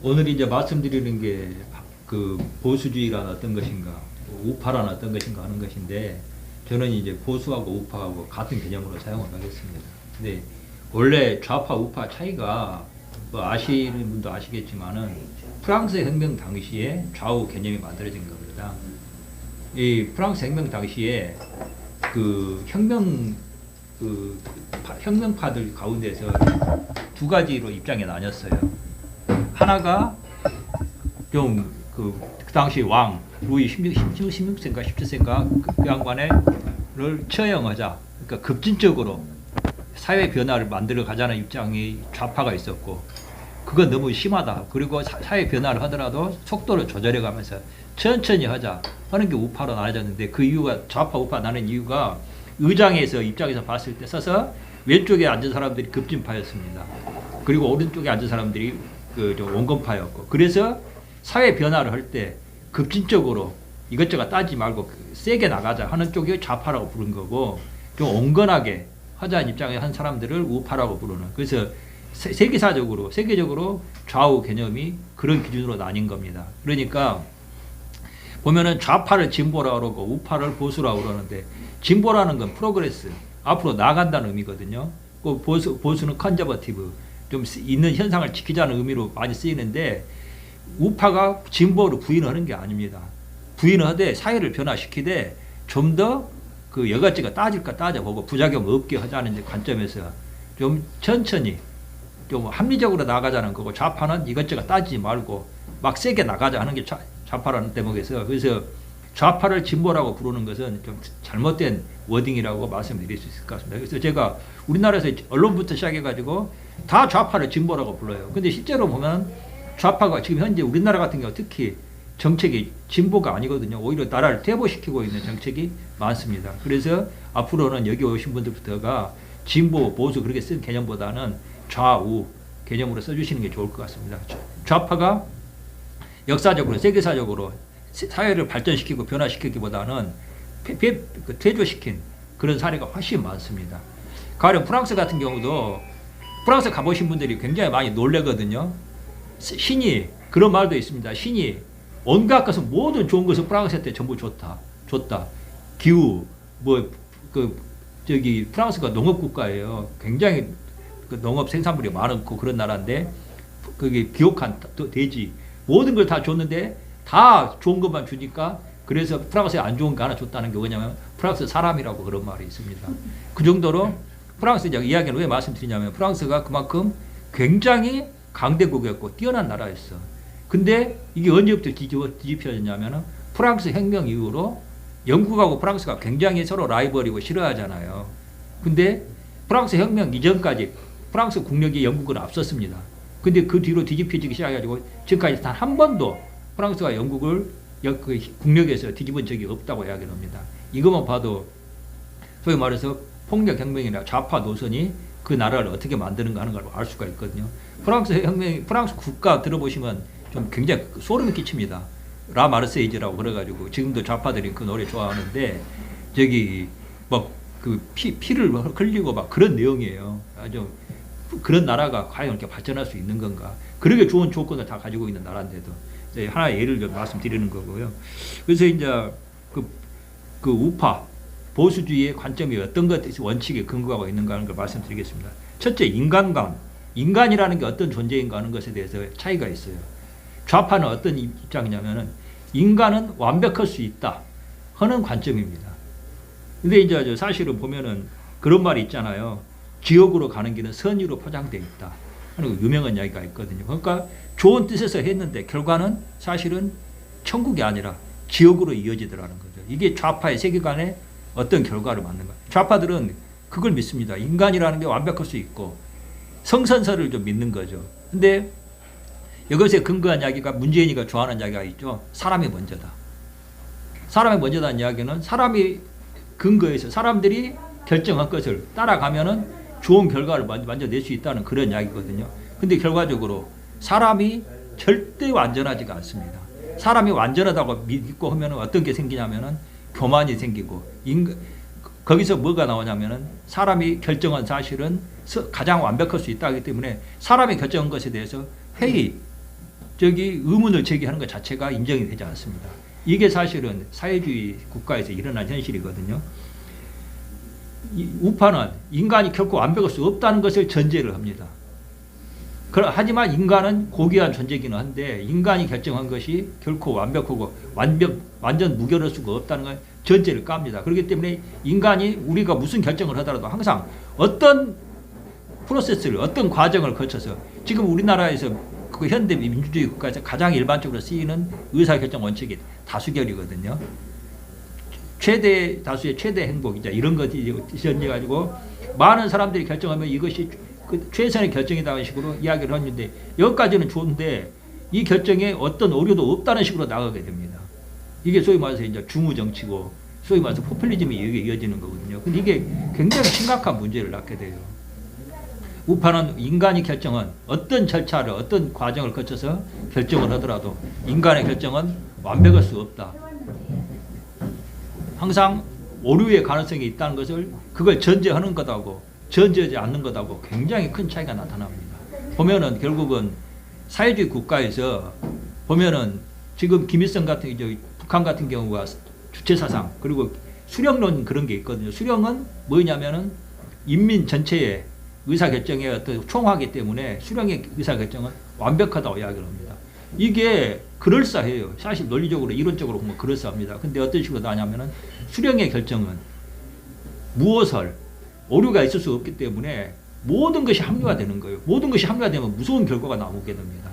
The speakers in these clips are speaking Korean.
오늘 이제 말씀드리는 게 그 보수주의란 어떤 것인가, 우파란 어떤 것인가 하는 것인데, 저는 이제 보수하고 우파하고 같은 개념으로 사용을 하겠습니다. 근데 원래 좌파 우파 차이가 뭐 아시는 분도 아시겠지만은 프랑스 혁명 당시에 좌우 개념이 만들어진 겁니다. 이 프랑스 혁명 당시에 그 혁명파들 가운데서 두 가지로 입장이 나뉘었어요. 하나가 좀 그 당시 왕 루이 16세인가 17세인가 그 양반을 처형하자, 그러니까 급진적으로 사회 변화를 만들어 가자는 입장이 좌파가 있었고, 그건 너무 심하다. 그리고 사회 변화를 하더라도 속도를 조절해 가면서 천천히 하자 하는 게 우파로 나눠졌는데, 그 이유가 좌파 우파 나는 이유가 의장에서 입장에서 봤을 때 서서 왼쪽에 앉은 사람들이 급진파였습니다. 그리고 오른쪽에 앉은 사람들이 그 온건파였고, 그래서 사회 변화를 할 때 급진적으로 이것저것 따지지 말고 세게 나가자 하는 쪽이 좌파라고 부른 거고, 좀 온건하게 하자는 입장에 한 사람들을 우파라고 부르는. 그래서 세계적으로 좌우 개념이 그런 기준으로 나뉜 겁니다. 그러니까 보면은 좌파를 진보라고 그러고 우파를 보수라고 그러는데, 진보라는 건 프로그레스, 앞으로 나아간다는 의미거든요. 그 보수는 컨저버티브, 좀 있는 현상을 지키자는 의미로 많이 쓰이는데, 우파가 진보를 부인하는 게 아닙니다. 부인하되 사회를 변화시키되 좀 더 그 여가지가 따질까 따져보고 부작용 없게 하자는 관점에서 좀 천천히 좀 합리적으로 나가자는 거고, 좌파는 이것저것 따지지 말고 막 세게 나가자 하는 게 좌파라는 대목에서, 그래서 좌파를 진보라고 부르는 것은 좀 잘못된 워딩이라고 말씀드릴 수 있을 것 같습니다. 그래서 제가 우리나라에서 언론부터 시작해가지고 다 좌파를 진보라고 불러요. 근데 실제로 보면 좌파가 지금 현재 우리나라 같은 경우 특히 정책이 진보가 아니거든요. 오히려 나라를 퇴보시키고 있는 정책이 많습니다. 그래서 앞으로는 여기 오신 분들부터가 진보, 보수 그렇게 쓴 개념보다는 좌우 개념으로 써주시는 게 좋을 것 같습니다. 좌파가 역사적으로, 세계사적으로 사회를 발전시키고 변화시키기보다는 퇴조시킨 그런 사례가 훨씬 많습니다. 가령 프랑스 같은 경우도, 프랑스 가보신 분들이 굉장히 많이 놀래거든요. 신이 그런 말도 있습니다. 신이 온갖 것은 모든 좋은 것을 프랑스한테 전부 줬다. 기후, 프랑스가 농업 국가예요. 굉장히 그 농업 생산물이 많고 그런 나라인데, 그게 비옥한 대지, 모든 걸 다 줬는데 다 좋은 것만 주니까, 그래서 프랑스에 안 좋은 거 하나 줬다는 게 뭐냐면 프랑스 사람이라고 그런 말이 있습니다. 그 정도로 프랑스 이야기는 왜 말씀드리냐면, 프랑스가 그만큼 굉장히 강대국이었고 뛰어난 나라였어. 근데 이게 언제부터 뒤집혀졌냐면, 프랑스 혁명 이후로 영국하고 프랑스가 굉장히 서로 라이벌이고 싫어하잖아요. 근데 프랑스 혁명 이전까지 프랑스 국력이 영국을 앞섰습니다. 근데 그 뒤로 뒤집혀지기 시작해가지고 지금까지 단 한 번도 프랑스가 영국을 국력에서 뒤집은 적이 없다고 이야기를 합니다. 이것만 봐도 소위 말해서 폭력혁명이나 좌파 노선이 그 나라를 어떻게 만드는가 하는 걸 알 수가 있거든요. 프랑스 국가 들어보시면 좀 굉장히 소름이 끼칩니다. 라 마르세이즈라고 그래가지고 지금도 좌파들이 그 노래 좋아하는데, 저기 막 그 피를 흘리고 막 그런 내용이에요. 아주 그런 나라가 과연 이렇게 발전할 수 있는 건가? 그렇게 좋은 조건을 다 가지고 있는 나라인데도. 하나의 예를 좀 말씀드리는 거고요. 그래서 이제 그 우파 보수주의의 관점이 어떤 것 원칙에 근거하고 있는가 하는 걸 말씀드리겠습니다. 첫째, 인간관. 인간이라는 게 어떤 존재인가 하는 것에 대해서 차이가 있어요. 좌파는 어떤 입장이냐면은 인간은 완벽할 수 있다 하는 관점입니다. 근데 이제 사실은 보면은 그런 말이 있잖아요. 지옥으로 가는 길은 선의로 포장되어 있다 하는 유명한 이야기가 있거든요. 그러니까 좋은 뜻에서 했는데 결과는 사실은 천국이 아니라 지옥으로 이어지더라는 거죠. 이게 좌파의 세계관의 어떤 결과를 맞는 거예요. 좌파들은 그걸 믿습니다. 인간이라는 게 완벽할 수 있고 성선설을 좀 믿는 거죠. 근데 이것에 근거한 이야기가 문재인이가 좋아하는 이야기가 있죠. 사람이 먼저다. 사람이 먼저다는 이야기는 사람이 근거해서 사람들이 결정한 것을 따라가면은 좋은 결과를 먼저 낼 수 있다는 그런 이야기거든요. 근데 결과적으로 사람이 절대 완전하지가 않습니다. 사람이 완전하다고 믿고 하면은 어떤 게 생기냐면은 교만이 생기고, 거기서 뭐가 나오냐면은 사람이 결정한 사실은 가장 완벽할 수 있다기 때문에 사람이 결정한 것에 대해서 회의, 의문을 제기하는 것 자체가 인정이 되지 않습니다. 이게 사실은 사회주의 국가에서 일어난 현실이거든요. 우파는 인간이 결코 완벽할 수 없다는 것을 전제를 합니다. 하지만 인간은 고귀한 존재이기는 한데 인간이 결정한 것이 결코 완벽하고 완전 무결할 수가 없다는 걸 전제를 깝니다. 그렇기 때문에 인간이 우리가 무슨 결정을 하더라도 항상 어떤 프로세스를 어떤 과정을 거쳐서 지금 우리나라에서 그 현대 민주주의 국가에서 가장 일반적으로 쓰이는 의사결정 원칙이 다수결이거든요. 최대 다수의 최대 행복이자 이런 것이 전제 가지고 많은 사람들이 결정하면 이것이 그 최선의 결정이라는 식으로 이야기를 했는데 여기까지는 좋은데 이 결정에 어떤 오류도 없다는 식으로 나가게 됩니다. 이게 소위 말해서 이제 중우 정치고 소위 말해서 포퓰리즘이 이어지는 거거든요. 근데 이게 굉장히 심각한 문제를 낳게 돼요. 우파는 인간이 결정한 어떤 절차를 어떤 과정을 거쳐서 결정을 하더라도 인간의 결정은 완벽할 수 없다. 항상 오류의 가능성이 있다는 것을 그걸 전제하는 것하고 전제하지 않는 것하고 굉장히 큰 차이가 나타납니다. 보면은 결국은 사회주의 국가에서 보면은 지금 김일성 같은 북한 같은 경우가 주체 사상 그리고 수령론 그런 게 있거든요. 수령은 뭐냐면은 인민 전체의 의사결정의 어떤 총화기 때문에 수령의 의사결정은 완벽하다고 이야기를 합니다. 이게 그럴싸해요. 사실 논리적으로 이론적으로 보면 그럴싸합니다. 근데 어떤 식으로 나냐면은 수령의 결정은 무엇을 오류가 있을 수 없기 때문에 모든 것이 합리화되는 거예요. 모든 것이 합리화되면 무서운 결과가 나오게 됩니다.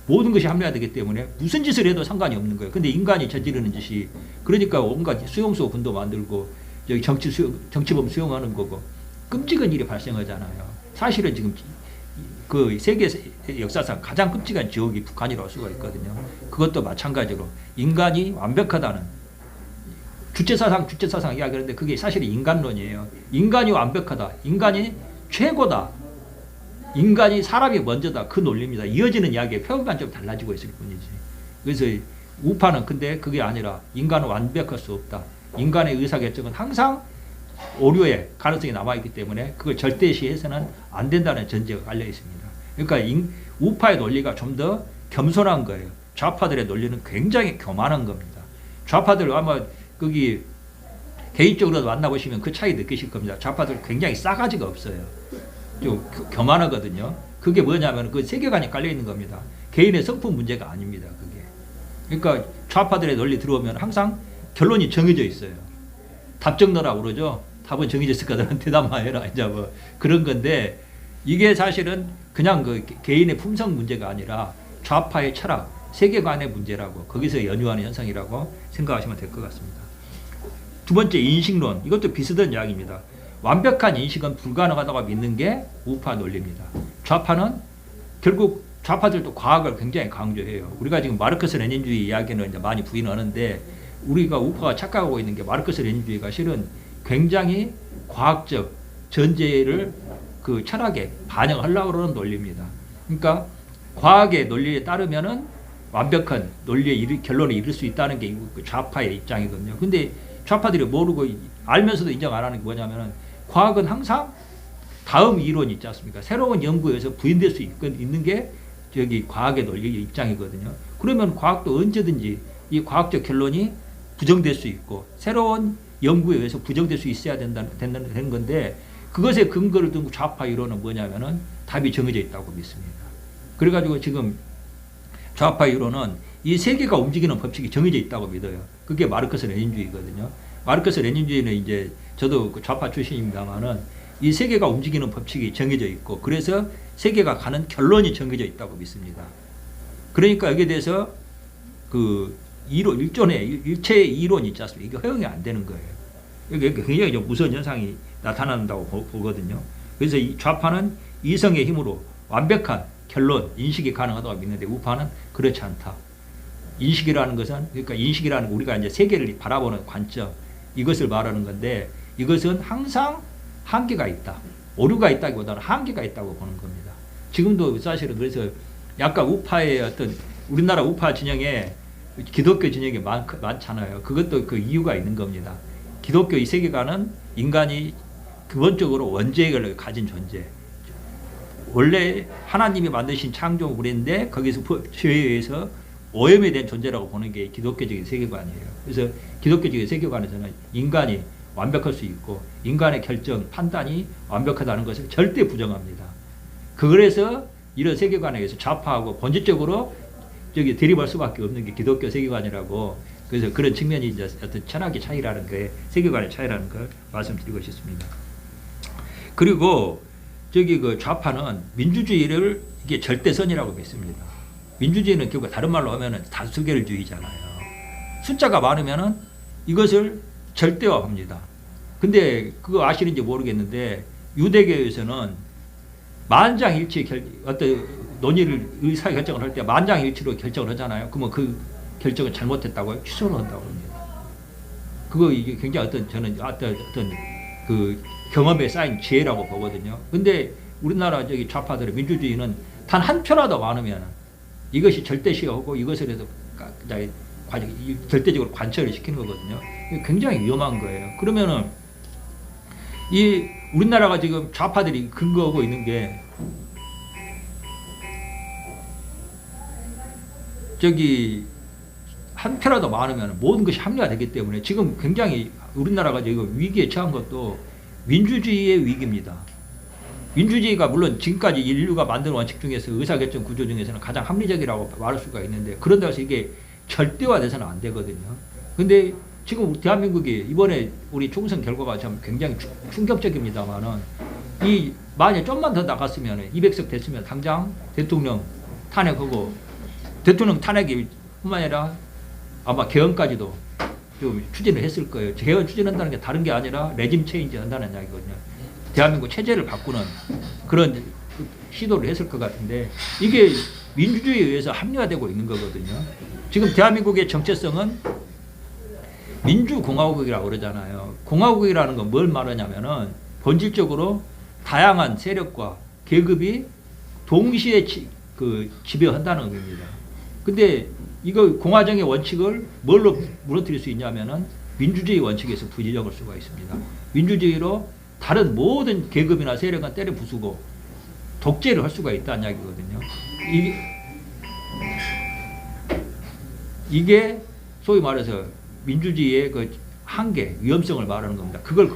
모든 것이 합리화되기 때문에 무슨 짓을 해도 상관이 없는 거예요. 근데 인간이 저지르는 짓이 그러니까 온갖 수용소 군도 만들고 여기 정치범 수용하는 거고 끔찍한 일이 발생하잖아요. 사실은 지금 그 세계 역사상 가장 끔찍한 지옥이 북한이라고 할 수가 있거든요. 그것도 마찬가지로 인간이 완벽하다는 주체사상 이야기하는데 그게 사실 인간론이에요. 인간이 완벽하다. 인간이 최고다. 인간이 사람이 먼저다. 그 논리입니다. 이어지는 이야기의 표현만 좀 달라지고 있을 뿐이지. 그래서 우파는 근데 그게 아니라 인간은 완벽할 수 없다. 인간의 의사결정은 항상 오류의 가능성이 남아있기 때문에 그걸 절대시해서는 안 된다는 전제가 깔려 있습니다. 그러니까 우파의 논리가 좀 더 겸손한 거예요. 좌파들의 논리는 굉장히 교만한 겁니다. 좌파들 아마 거기 개인적으로 만나보시면 그 차이 느끼실 겁니다. 좌파들 굉장히 싸가지가 없어요. 좀 교만하거든요. 그게 뭐냐면 그 세계관이 깔려 있는 겁니다. 개인의 성품 문제가 아닙니다. 그게. 그러니까 좌파들의 논리 들어오면 항상 결론이 정해져 있어요. 답정 너라고 그러죠. 답은 정해져 있을 거다. 대답만 해라. 이제 뭐 그런 건데 이게 사실은 그냥 그 개인의 품성 문제가 아니라 좌파의 철학, 세계관의 문제라고 거기서 연유하는 현상이라고 생각하시면 될 것 같습니다. 두 번째 인식론. 이것도 비슷한 이야기입니다. 완벽한 인식은 불가능하다고 믿는 게 우파 논리입니다. 좌파는 결국 좌파들도 과학을 굉장히 강조해요. 우리가 지금 마르크스 레닌주의 이야기는 이제 많이 부인하는데 우리가 우파가 착각하고 있는 게 마르크스 레닌주의가 실은 굉장히 과학적 전제를 그 철학에 반영하려고 그러는 논리입니다. 그러니까 과학의 논리에 따르면은 완벽한 논리의 결론에 이를 수 있다는 게 좌파의 입장이거든요. 근데 좌파들이 모르고 알면서도 인정 안 하는 게 뭐냐면은 과학은 항상 다음 이론이 있지 않습니까? 새로운 연구에서 부인될 수 있는 게 저기 과학의 논리의 입장이거든요. 그러면 과학도 언제든지 이 과학적 결론이 부정될 수 있고 새로운 연구에 의해서 부정될 수 있어야 되는 건데 그것에 근거를 둔 좌파 이론은 뭐냐면은 답이 정해져 있다고 믿습니다. 그래가지고 지금 좌파 이론은 이 세계가 움직이는 법칙이 정해져 있다고 믿어요. 그게 마르크스 레닌주의거든요. 마르크스 레닌주의는 이제 저도 좌파 출신입니다만은 이 세계가 움직이는 법칙이 정해져 있고 그래서 세계가 가는 결론이 정해져 있다고 믿습니다. 그러니까 여기에 대해서 그 이론, 일체의 이론이 있지 않습니까? 이게 허용이 안 되는 거예요. 이게 굉장히 좀 무서운 현상이 나타난다고 보거든요. 그래서 이 좌파는 이성의 힘으로 완벽한 결론, 인식이 가능하다고 믿는데 우파는 그렇지 않다. 인식이라는 것은 그러니까 인식이라는 우리가 이제 세계를 바라보는 관점 이것을 말하는 건데 이것은 항상 한계가 있다. 오류가 있다기보다는 한계가 있다고 보는 겁니다. 지금도 사실은 그래서 약간 우파의 어떤 우리나라 우파 진영에 기독교 진영이 많잖아요. 그것도 그 이유가 있는 겁니다. 기독교 이 세계관은 인간이 기본적으로 원죄를 가진 존재. 원래 하나님이 만드신 창조물인데 거기서 죄에 의해서 오염이 된 존재라고 보는 게 기독교적인 세계관이에요. 그래서 기독교적인 세계관에서는 인간이 완벽할 수 있고 인간의 결정, 판단이 완벽하다는 것을 절대 부정합니다. 그래서 이런 세계관에 의해서 좌파하고 본질적으로 대립할 수밖에 없는 게 기독교 세계관이라고, 그래서 그런 측면이 이제 어떤 철학의 차이라는 게, 세계관의 차이라는 걸 말씀드리고 싶습니다. 그리고 그 좌파는 민주주의를 이게 절대선이라고 믿습니다. 민주주의는 결국 다른 말로 하면은 다수결주의잖아요. 숫자가 많으면은 이것을 절대화합니다. 근데 그거 아시는지 모르겠는데 유대교에서는 만장일치 어떤 논의를 의사결정을 할 때 만장일치로 결정을 하잖아요. 그러면 그 결정을 잘못했다고 취소를 한다고 합니다. 그거 이게 굉장히 저는 어떤 그 경험에 쌓인 지혜라고 보거든요. 근데 우리나라 좌파들의 민주주의는 단 한 표라도 많으면 이것이 절대시하고 이것을 해서 절대적으로 관철을 시키는 거거든요. 굉장히 위험한 거예요. 그러면은 이 우리나라가 지금 좌파들이 근거하고 있는 게 한 표라도 많으면 모든 것이 합리화 되기 때문에 지금 굉장히 우리나라가 지금 위기에 처한 것도 민주주의의 위기입니다. 민주주의가 물론 지금까지 인류가 만든 원칙 중에서 의사결정 구조 중에서는 가장 합리적이라고 말할 수가 있는데, 그런다고 해서 이게 절대화돼서는 안 되거든요. 근데 지금 대한민국이 이번에 우리 총선 결과가 참 굉장히 충격적입니다만은, 만약에 좀만 더 나갔으면 200석 됐으면 당장 대통령 탄핵하고, 대통령 탄핵이 뿐만 아니라 아마 개헌까지도 좀 추진을 했을 거예요. 개헌 추진한다는 게 다른 게 아니라 레짐 체인지 한다는 이야기거든요. 대한민국 체제를 바꾸는 그런 시도를 했을 것 같은데, 이게 민주주의에 의해서 합리화되고 있는 거거든요. 지금 대한민국의 정체성은 민주공화국이라고 그러잖아요. 공화국이라는 건 뭘 말하냐면은 본질적으로 다양한 세력과 계급이 동시에 지배한다는 의미입니다. 근데 이거 공화정의 원칙을 뭘로 무너뜨릴 수 있냐면은 민주주의 원칙에서 부지정할 수가 있습니다. 민주주의로 다른 모든 계급이나 세력은 때려 부수고 독재를 할 수가 있다는 이야기거든요. 이게 소위 말해서 민주주의의 그 한계, 위험성을 말하는 겁니다. 그걸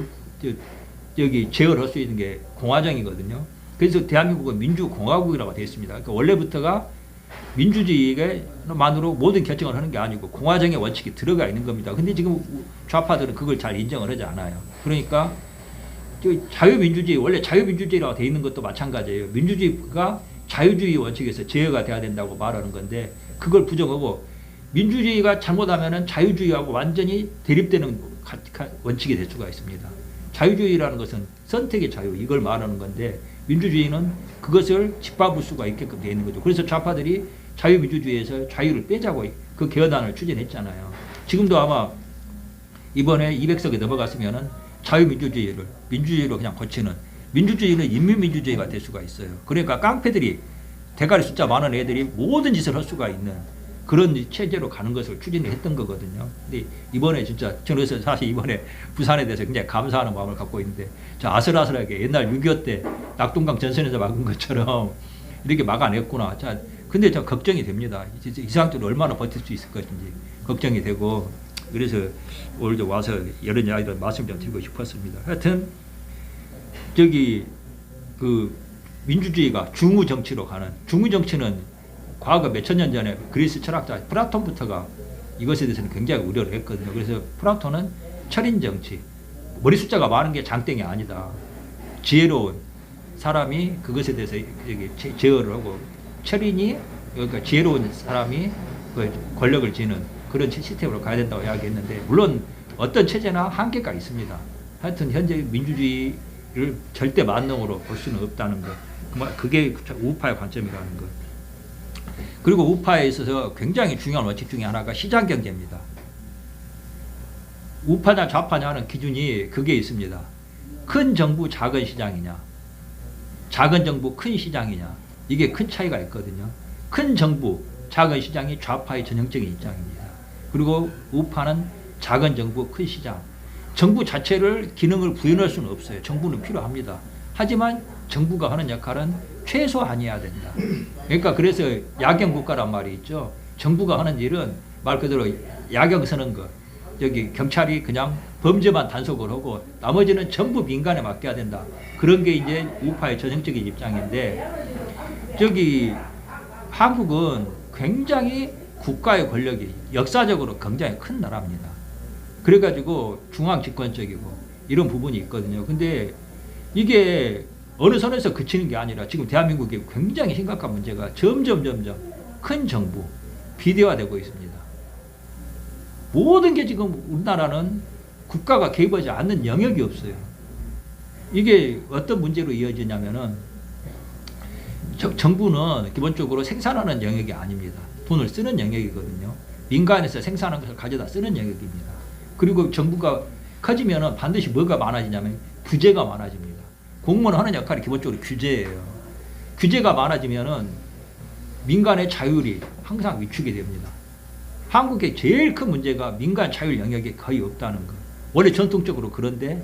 제어를 할 수 있는 게 공화정이거든요. 그래서 대한민국은 민주공화국이라고 되어 있습니다. 그러니까 원래부터가 민주주의만으로 모든 결정을 하는 게 아니고 공화정의 원칙이 들어가 있는 겁니다. 근데 지금 좌파들은 그걸 잘 인정을 하지 않아요. 그러니까 자유민주주의, 원래 자유민주주의라고 되어 있는 것도 마찬가지예요. 민주주의가 자유주의 원칙에서 제어가 돼야 된다고 말하는 건데, 그걸 부정하고 민주주의가 잘못하면은 자유주의하고 완전히 대립되는 원칙이 될 수가 있습니다. 자유주의라는 것은 선택의 자유, 이걸 말하는 건데, 민주주의는 그것을 짓밟을 수가 있게끔 되어 있는 거죠. 그래서 좌파들이 자유민주주의에서 자유를 빼자고 그 개헌안을 추진했잖아요. 지금도 아마 이번에 200석이 넘어갔으면은 자유민주주의를 민주주의로 그냥 고치는, 민주주의는 인민민주주의가 될 수가 있어요. 그러니까 깡패들이, 대가리 숫자 많은 애들이 모든 짓을 할 수가 있는 그런 체제로 가는 것을 추진을 했던 거거든요. 근데 이번에 진짜 저는 사실 이번에 부산에 대해서 굉장히 감사하는 마음을 갖고 있는데, 저 아슬아슬하게 옛날 6.25 때 낙동강 전선에서 막은 것처럼 이렇게 막아냈구나. 자, 근데 저 걱정이 됩니다. 이 상태로 얼마나 버틸 수 있을 것인지 걱정이 되고, 그래서 오늘 와서 이런 이야기를 말씀 좀 드리고 싶었습니다. 하여튼 민주주의가 중우 정치로 가는, 중우 정치는 과거 몇천 년 전에 그리스 철학자 플라톤부터가 이것에 대해서는 굉장히 우려를 했거든요. 그래서 플라톤은 철인 정치, 머리 숫자가 많은 게 장땡이 아니다. 지혜로운 사람이 그것에 대해서 제어를 하고, 철인이, 그러니까 지혜로운 사람이 권력을 쥐는 그런 시스템으로 가야 된다고 이야기했는데, 물론 어떤 체제나 한계가 있습니다. 하여튼 현재 민주주의를 절대 만능으로 볼 수는 없다는 것, 그게 우파의 관점이라는 것. 그리고 우파에 있어서 굉장히 중요한 원칙 중에 하나가 시장경제입니다. 우파냐 좌파냐 하는 기준이 그게 있습니다. 큰 정부 작은 시장이냐, 작은 정부 큰 시장이냐, 이게 큰 차이가 있거든요. 큰 정부 작은 시장이 좌파의 전형적인 입장입니다. 그리고 우파는 작은 정부 큰 시장, 정부 자체를 기능을 부인할 수는 없어요. 정부는 필요합니다. 하지만 정부가 하는 역할은 최소한이어야 된다. 그러니까 그래서 야경 국가란 말이 있죠. 정부가 하는 일은 말 그대로 야경 서는 거. 여기 경찰이 그냥 범죄만 단속을 하고 나머지는 전부 민간에 맡겨야 된다. 그런 게 이제 우파의 전형적인 입장인데, 저기 한국은 굉장히 국가의 권력이 역사적으로 굉장히 큰 나라입니다. 그래가지고 중앙 집권적이고 이런 부분이 있거든요. 근데 이게 어느 선에서 그치는 게 아니라 지금 대한민국에 굉장히 심각한 문제가 점점 큰 정부, 비대화되고 있습니다. 모든 게 지금 우리나라는 국가가 개입하지 않는 영역이 없어요. 이게 어떤 문제로 이어지냐면은 정부는 기본적으로 생산하는 영역이 아닙니다. 돈을 쓰는 영역이거든요. 민간에서 생산하는 것을 가져다 쓰는 영역입니다. 그리고 정부가 커지면은 반드시 뭐가 많아지냐면 규제가 많아집니다. 공무원 하는 역할이 기본적으로 규제예요. 규제가 많아지면은 민간의 자율이 항상 위축이 됩니다. 한국의 제일 큰 문제가 민간 자율 영역이 거의 없다는 거. 원래 전통적으로 그런데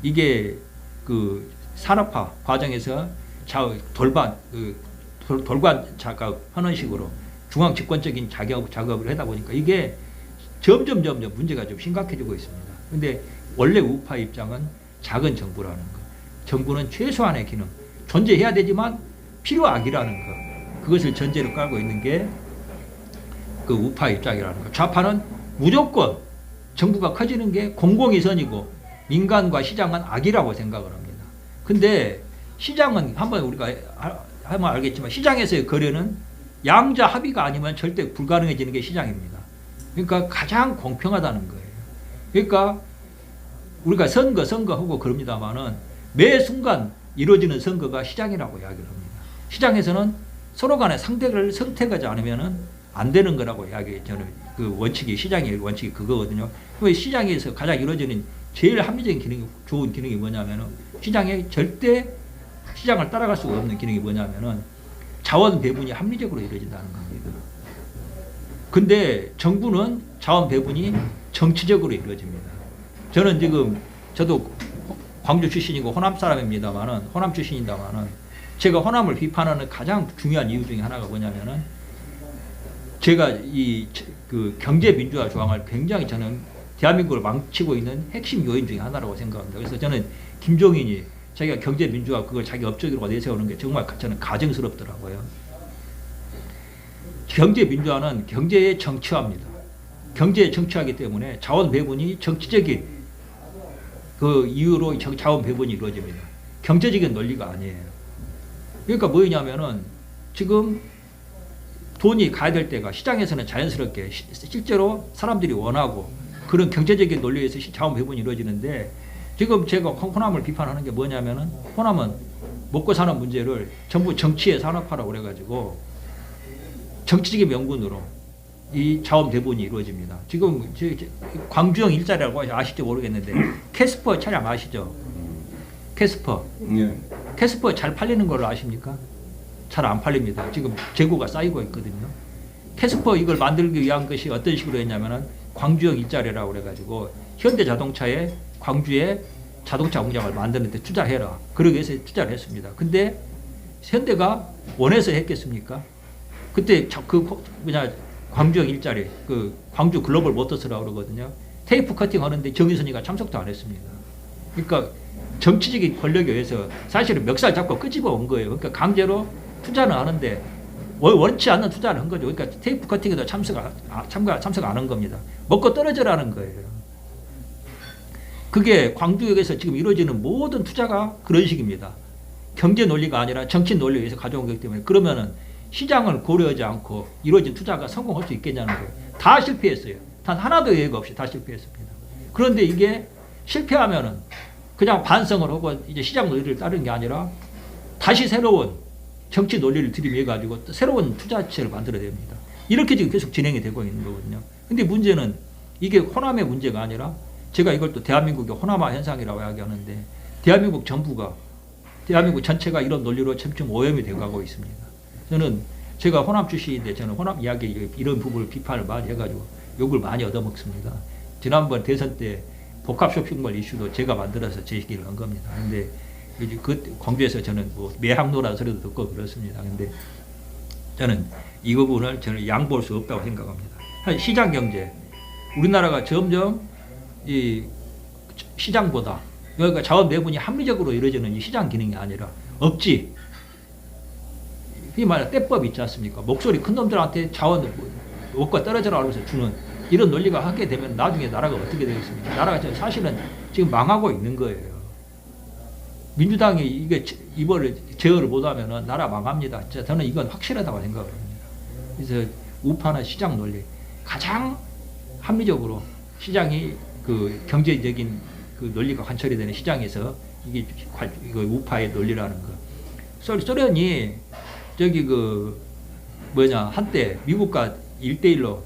이게 그 산업화 과정에서 돌관 작업하는 식으로 중앙 집권적인 작업을 하다 보니까 이게 점점 문제가 좀 심각해지고 있습니다. 근데 원래 우파 입장은 작은 정부라는 거. 정부는 최소한의 기능, 존재해야 되지만 필요악이라는 거. 그것을 전제로 깔고 있는 게 그 우파 입장이라는 거. 좌파는 무조건 정부가 커지는 게 공공위선이고 민간과 시장은 악이라고 생각을 합니다. 근데 시장은 한번 우리가 하면 알겠지만 시장에서의 거래는 양자 합의가 아니면 절대 불가능해지는 게 시장입니다. 그러니까 가장 공평하다는 거예요. 그러니까 우리가 선거하고 그럽니다만은 매 순간 이루어지는 선거가 시장이라고 이야기를 합니다. 시장에서는 서로 간에 상대를 선택하지 않으면은 안 되는 거라고 이야기해요. 저는 그 원칙이, 시장의 원칙이 그거거든요. 시장에서 가장 이루어지는 제일 합리적인 기능이, 좋은 기능이 뭐냐면은 시장에 절대 시장을 따라갈 수가 없는 기능이 뭐냐면은 자원 배분이 합리적으로 이루어진다는 겁니다. 근데 정부는 자원 배분이 정치적으로 이루어집니다. 저는 지금 저도 광주 출신이고 호남 사람입니다만은, 호남 출신입니다만은 제가 호남을 비판하는 가장 중요한 이유 중에 하나가 뭐냐면은 제가 그 경제 민주화 조항을 굉장히 저는 대한민국을 망치고 있는 핵심 요인 중에 하나라고 생각합니다. 그래서 저는 김종인이 자기가 경제 민주화 그걸 자기 업적으로 내세우는 게 정말 저는 가증스럽더라고요. 경제 민주화는 경제의 정치화입니다. 경제의 정치화이기 때문에 자원 배분이 정치적인 그 이유로 자원 배분이 이루어집니다. 경제적인 논리가 아니에요. 그러니까 뭐냐면은 지금 돈이 가야 될 때가 시장에서는 자연스럽게 실제로 사람들이 원하고 그런 경제적인 논리에서 자원 배분이 이루어지는데, 지금 제가 호남을 비판하는 게 뭐냐면은 호남은 먹고 사는 문제를 전부 정치의 산업화라고 그래가지고 정치적인 명분으로 이 자원 배분이 이루어집니다. 지금 광주형 일자리라고 아실지 모르겠는데 캐스퍼 차량 아시죠? 캐스퍼. 예. 캐스퍼 잘 팔리는 걸 아십니까? 잘 안 팔립니다. 지금 재고가 쌓이고 있거든요. 캐스퍼 이걸 만들기 위한 것이 어떤 식으로 했냐면은 광주형 일자리라고 그래가지고 현대자동차에 광주에 자동차 공장을 만드는데 투자해라. 그러기 위해서 투자를 했습니다. 근데 현대가 원해서 했겠습니까? 그때 광주형 일자리, 그 광주 글로벌 모터스라고 그러거든요. 테이프 커팅 하는데 정의선이가 참석도 안 했습니다. 그러니까 정치적인 권력에 의해서 사실은 멱살 잡고 끄집어 온 거예요. 그러니까 강제로 투자는 하는데 원치 않는 투자를 한 거죠. 그러니까 테이프 커팅에도 참석 안 한 겁니다. 먹고 떨어져라는 거예요. 그게 광주역에서 지금 이루어지는 모든 투자가 그런 식입니다. 경제 논리가 아니라 정치 논리에 의해서 가져온 거기 때문에, 그러면은 시장을 고려하지 않고 이루어진 투자가 성공할 수 있겠냐는 거예요. 다 실패했어요. 단 하나도 예외가 없이 다 실패했습니다. 그런데 이게 실패하면은 그냥 반성을 하고 이제 시장 논리를 따르는 게 아니라 다시 새로운 정치 논리를 들이매가지고 또 새로운 투자체를 만들어야 됩니다. 이렇게 지금 계속 진행이 되고 있는 거거든요. 근데 문제는 이게 호남의 문제가 아니라, 제가 이걸 또 대한민국의 호남화 현상이라고 이야기하는데, 대한민국 정부가, 대한민국 전체가 이런 논리로 점점 오염이 되어가고 있습니다. 저는 제가 호남 출신인데 저는 호남 이야기 이런 부분을 비판을 많이 해가지고 욕을 많이 얻어먹습니다. 지난번 대선 때 복합 쇼핑몰 이슈도 제가 만들어서 제기를 한 겁니다. 근데 그 광주에서 저는 뭐 매학노라는 소리도 듣고 그렇습니다. 근데 저는 이 부분을 저는 양보할 수 없다고 생각합니다. 시장 경제, 우리나라가 점점 이 시장보다 그러니까 자원 배분이 합리적으로 이루어지는 이 시장 기능이 아니라 억지, 이 말해 떼법 있지 않습니까? 목소리 큰 놈들한테 자원 먹고 떨어져라 하면서 주는 이런 논리가 하게 되면 나중에 나라가 어떻게 되겠습니까? 나라가 사실은 지금 망하고 있는 거예요. 민주당이 이게 이번에 제어를 못하면 나라 망합니다. 저는 이건 확실하다고 생각을 합니다. 그래서 우파나 시장 논리 가장 합리적으로 시장이 그 경제적인 그 논리가 관철이 되는 시장에서 이게 이거 우파의 논리라는 거. 소련이 저기 그 뭐냐 한때 미국과 1대1로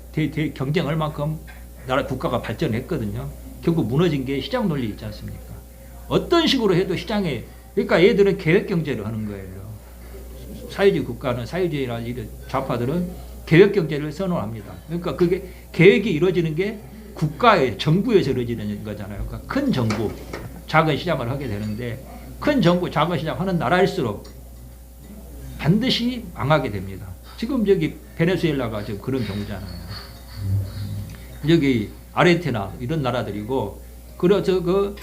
경쟁할 만큼 나라 국가가 발전했거든요. 결국 무너진 게 시장 논리 있지 않습니까? 어떤 식으로 해도 시장에 그러니까 얘들은 계획 경제를 하는 거예요. 사회주의 국가는 사회주의나 이런 좌파들은 계획 경제를 선호합니다. 그러니까 그게 계획이 이루어지는 게 국가의 정부에서 이루어지는 거잖아요. 그러니까 큰 정부, 작은 시장을 하게 되는데 큰 정부, 작은 시장 하는 나라일수록 반드시 망하게 됩니다. 지금 저기 베네수엘라가 지금 그런 경우잖아요. 여기 아르헨티나 이런 나라들이고 그래서 그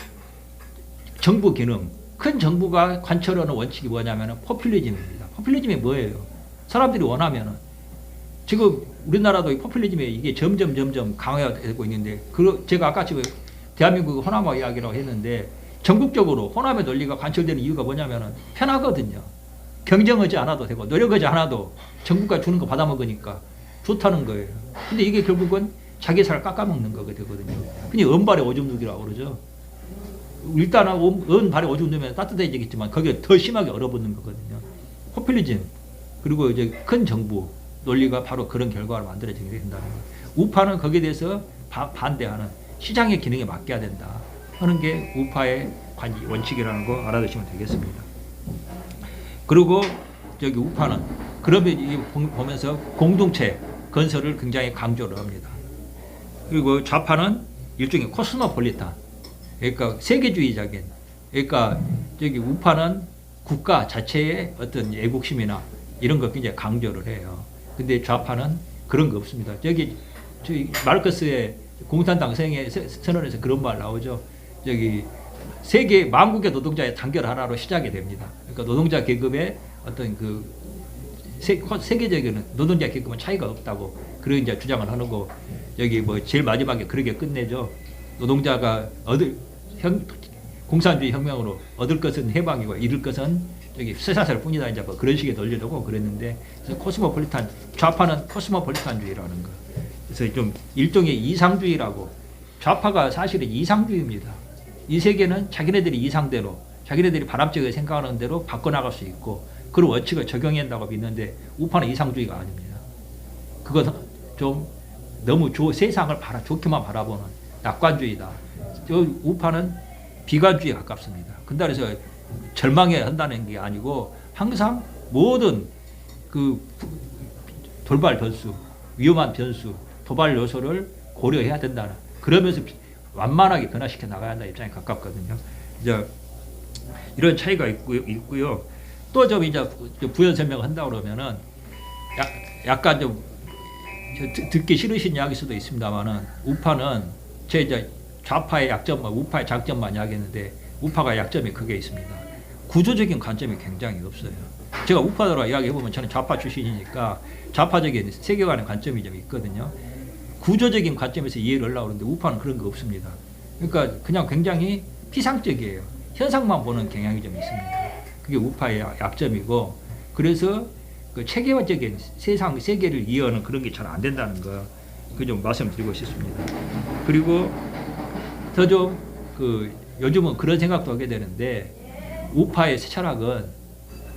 정부 기능, 큰 정부가 관철하는 원칙이 뭐냐면 포퓰리즘입니다. 포퓰리즘이 뭐예요? 사람들이 원하면은 지금 우리나라도 포퓰리즘이 이게 점점 강화되고 있는데 제가 아까 지금 대한민국 호남화 이야기라고 했는데 전국적으로 호남의 논리가 관철되는 이유가 뭐냐면은 편하거든요. 경쟁하지 않아도 되고 노력하지 않아도 정부가 주는 거 받아먹으니까 좋다는 거예요. 근데 이게 결국은 자기 살 깎아먹는 거가 되거든요. 그냥 은발에 오줌 누기라고 그러죠. 일단은 은발에 오줌 누면 따뜻해지겠지만 거기에 더 심하게 얼어붙는 거거든요. 포퓰리즘 그리고 이제 큰 정부 논리가 바로 그런 결과를 만들어지게 된다는 거예요. 우파는 거기에 대해서 반대하는 시장의 기능에 맡겨야 된다 하는 게 우파의 원칙이라는 거 알아두시면 되겠습니다. 그리고 저기 우파는 그러면 보면서 공동체 건설을 굉장히 강조를 합니다. 그리고 좌파는 일종의 코스모폴리탄, 그러니까 세계주의적인, 그러니까 저기 우파는 국가 자체의 어떤 애국심이나 이런 거 굉장히 강조를 해요. 근데 좌파는 그런 거 없습니다. 저기 마르크스의 공산당 선언에서 그런 말 나오죠. 저기 세계 만국의 노동자의 단결 하나로 시작이 됩니다. 그러니까 노동자 계급의 어떤 그 세계적인 노동자 계급은 차이가 없다고 그런 이제 주장을 하는 거. 여기 뭐 제일 마지막에 그렇게 끝내죠. 노동자가 공산주의 혁명으로 얻을 것은 해방이고 잃을 것은 저기 쇠사슬 뿐이다 이제 뭐 그런 식의 논리라고 그랬는데 그래서 코스모폴리탄 좌파는 코스모폴리탄주의라는 거. 그래서 좀 일종의 이상주의라고 좌파가 사실은 이상주의입니다. 이 세계는 자기네들이 이상대로 자기네들이 바람직하게 생각하는 대로 바꿔나갈 수 있고 그런 원칙을 적용해야 한다고 믿는데 우파는 이상주의가 아닙니다. 그것은 좀 너무 세상을 좋게만 바라보는 낙관주의다. 우파는 비관주의에 가깝습니다. 근데 그래서 절망해야 한다는 게 아니고 항상 모든 그 돌발 변수, 위험한 변수, 도발 요소를 고려해야 된다는 그러면서 완만하게 변화시켜 나가야 한다는 입장에 가깝거든요. 이제 이런 차이가 있고요. 또 좀 이제 부연 설명을 한다 그러면은 약간 좀 듣기 싫으신 이야기일 수도 있습니다만은 우파는 제 이제 좌파의 약점만 우파의 장점만 이야기했는데 우파가 약점이 크게 있습니다. 구조적인 관점이 굉장히 없어요. 제가 우파들과 이야기해보면 저는 좌파 출신이니까 좌파적인 세계관의 관점이 좀 있거든요. 구조적인 관점에서 이해를 하려고 하는데 우파는 그런 거 없습니다. 그러니까 그냥 굉장히 피상적이에요. 현상만 보는 경향이 좀 있습니다. 그게 우파의 약점이고 그래서 그 체계화적인 세계를 이해하는 그런 게 잘 안 된다는 거 그 좀 말씀드리고 싶습니다. 그리고 더 좀 그 요즘은 그런 생각도 하게 되는데 우파의 철학은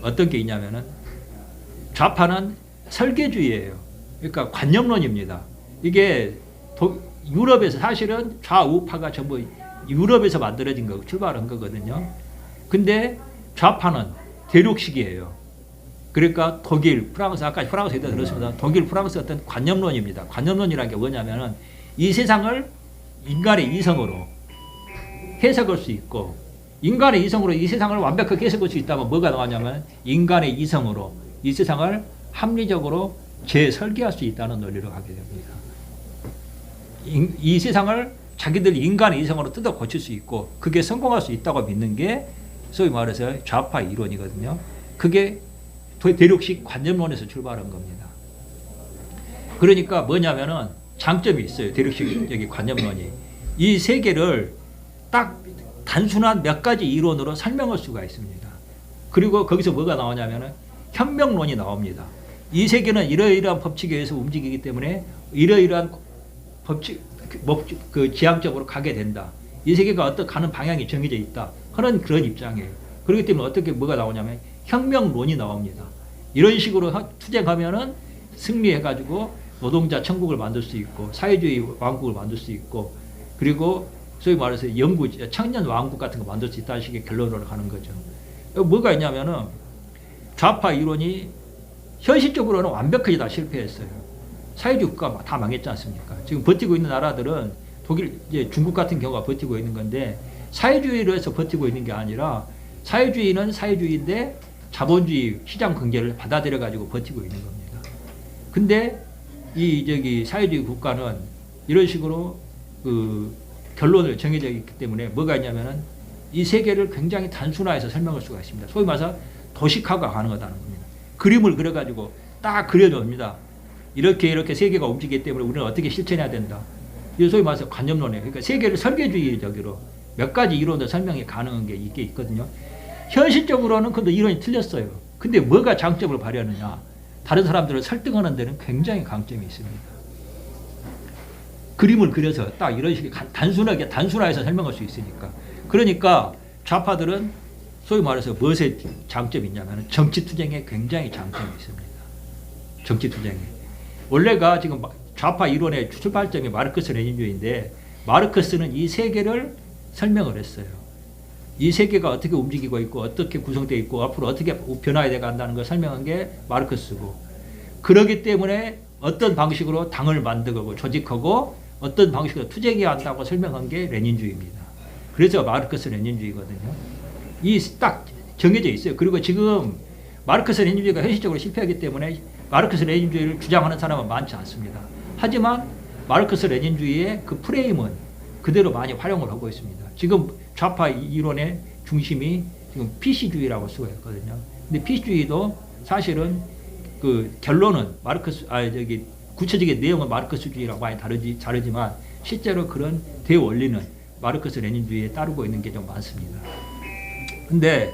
어떤 게 있냐면은 좌파는 설계주의예요. 그러니까 관념론입니다. 이게 유럽에서 사실은 좌우파가 전부 유럽에서 만들어진 거 출발한 거거든요. 근데 좌파는 대륙식이에요. 그러니까 독일, 프랑스, 아까 프랑스 얘기 들었습니다. 독일, 프랑스 어떤 관념론입니다. 관념론이라는 게 뭐냐면은 이 세상을 인간의 이성으로 해석할 수 있고 인간의 이성으로 이 세상을 완벽하게 해석할 수 있다면 뭐가 나왔냐면 인간의 이성으로 이 세상을 합리적으로 재설계할 수 있다는 논리로 가게 됩니다. 이 세상을 자기들 인간의 이성으로 뜯어 고칠 수 있고 그게 성공할 수 있다고 믿는 게 소위 말해서 좌파 이론이거든요. 그게 대륙식 관념론에서 출발한 겁니다. 그러니까 뭐냐면은 장점이 있어요. 대륙식 여기 관념론이. 이 세계를 딱 단순한 몇 가지 이론으로 설명할 수가 있습니다. 그리고 거기서 뭐가 나오냐면은 혁명론이 나옵니다. 이 세계는 이러이러한 법칙에 의해서 움직이기 때문에 이러이러한 그 지향적으로 가게 된다. 이 세계가 어떤 가는 방향이 정해져 있다. 그런 입장이에요. 그렇기 때문에 어떻게 뭐가 나오냐면 혁명론이 나옵니다. 이런 식으로 투쟁하면은 승리해가지고 노동자 천국을 만들 수 있고 사회주의 왕국을 만들 수 있고 그리고 소위 말해서 청년 왕국 같은 거 만들 수 있다는 식의 결론으로 가는 거죠. 뭐가 있냐면은 좌파 이론이 현실적으로는 완벽하게 다 실패했어요. 사회주의 국가가 다 망했지 않습니까? 지금 버티고 있는 나라들은 독일, 이제 중국 같은 경우가 버티고 있는 건데 사회주의로 해서 버티고 있는 게 아니라 사회주의는 사회주의인데 자본주의 시장 경제를 받아들여 가지고 버티고 있는 겁니다. 근데 이 사회주의 국가는 이런 식으로 그 결론을 정해져 있기 때문에 뭐가 있냐면은 이 세계를 굉장히 단순화해서 설명할 수가 있습니다. 소위 말해서 도식화가 가능하다는 겁니다. 그림을 그려가지고 딱 그려줍니다. 이렇게 세계가 움직이기 때문에 우리는 어떻게 실천해야 된다. 이 소위 말해서 관념론이에요. 그러니까 세계를 설계주의적으로 몇 가지 이론으로 설명이 가능한 게 이게 있거든요. 현실적으로는 근데 이론이 틀렸어요. 근데 뭐가 장점을 발휘하느냐. 다른 사람들을 설득하는 데는 굉장히 강점이 있습니다. 그림을 그려서 딱 이런 식의 단순화해서 설명할 수 있으니까. 그러니까 좌파들은 소위 말해서 무엇에 장점이 있냐면 정치투쟁에 굉장히 장점이 있습니다. 정치투쟁에. 원래가 지금 좌파 이론의 출발점이 마르크스 레닌주의인데 마르크스는 이 세계를 설명을 했어요. 이 세계가 어떻게 움직이고 있고 어떻게 구성되어 있고 앞으로 어떻게 변화해 간다는 걸 설명한 게 마르크스고 그러기 때문에 어떤 방식으로 당을 만들고 조직하고 어떤 방식으로 투쟁해야 한다고 설명한 게 레닌주의입니다. 그래서 마르크스 레닌주의거든요. 이 딱 정해져 있어요. 그리고 지금 마르크스 레닌주의가 현실적으로 실패하기 때문에 마르크스 레닌주의를 주장하는 사람은 많지 않습니다. 하지만 마르크스 레닌주의의 그 프레임은 그대로 많이 활용을 하고 있습니다. 지금 좌파 이론의 중심이 지금 PC주의라고 쓰고 있거든요. 근데 PC주의도 사실은 그 결론은 구체적인 내용은 마르크스주의랑 많이 다르지만 실제로 그런 대원리는 마르크스 레닌주의에 따르고 있는 게 좀 많습니다. 근데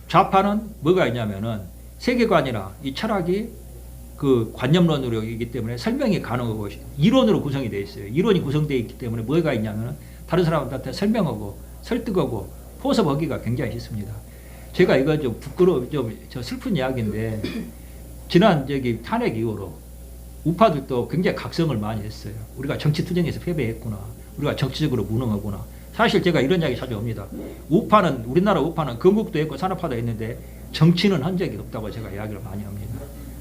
좌파는 뭐가 있냐면은 세계관이나 이 철학이 그 관념론으로이기 때문에 설명이 가능하고 이론으로 구성이 되어 있어요. 이론이 구성되어 있기 때문에 뭐가 있냐면 다른 사람들한테 설명하고 설득하고 포섭하기가 굉장히 쉽습니다. 제가 이거 좀 슬픈 이야기인데 지난 탄핵 이후로 우파들도 굉장히 각성을 많이 했어요. 우리가 정치 투쟁에서 패배했구나. 우리가 정치적으로 무능하구나. 사실 제가 이런 이야기 자주 옵니다. 우리나라 우파는 건국도 했고 산업화도 했는데 정치는 한 적이 없다고 제가 이야기를 많이 합니다.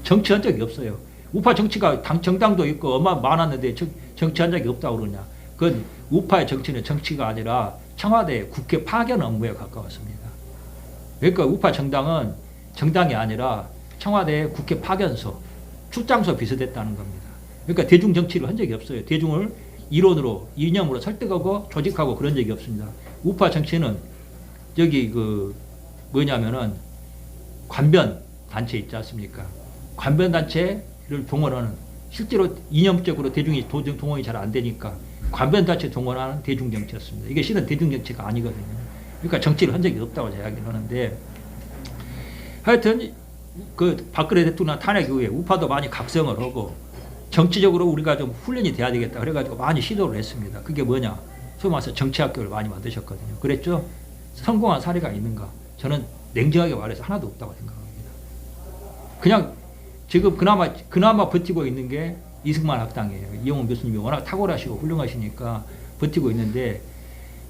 정치한 적이 없어요. 우파 정치가 정당도 있고 얼마 많았는데 정치한 적이 없다고 그러냐. 그건 우파의 정치는 정치가 아니라 청와대 국회 파견 업무에 가까웠습니다. 그러니까 우파 정당은 정당이 아니라 청와대 국회 파견소, 출장소 비슷했다는 겁니다. 그러니까 대중 정치를 한 적이 없어요. 대중을 이론으로, 이념으로 설득하고 조직하고 그런 적이 없습니다. 우파 정치는 뭐냐면은 관변 단체 있지 않습니까? 관변 단체를 동원하는 실제로 이념적으로 대중이 동원이 잘 안 되니까 관변 단체 동원하는 대중 정치였습니다. 이게 실은 대중 정치가 아니거든요. 그러니까 정치를 한 적이 없다고 이야기를 하는데 하여튼 그 박근혜 대통령 탄핵 이후에 우파도 많이 각성을 하고 정치적으로 우리가 좀 훈련이 돼야 되겠다 그래가지고 많이 시도를 했습니다. 그게 뭐냐? 소위 말해서 정치학교를 많이 만드셨거든요. 그랬죠? 성공한 사례가 있는가? 저는 냉정하게 말해서 하나도 없다고 생각합니다. 그냥 지금 그나마 버티고 있는 게 이승만 학당이에요. 이용훈 교수님이 워낙 탁월하시고 훌륭하시니까 버티고 있는데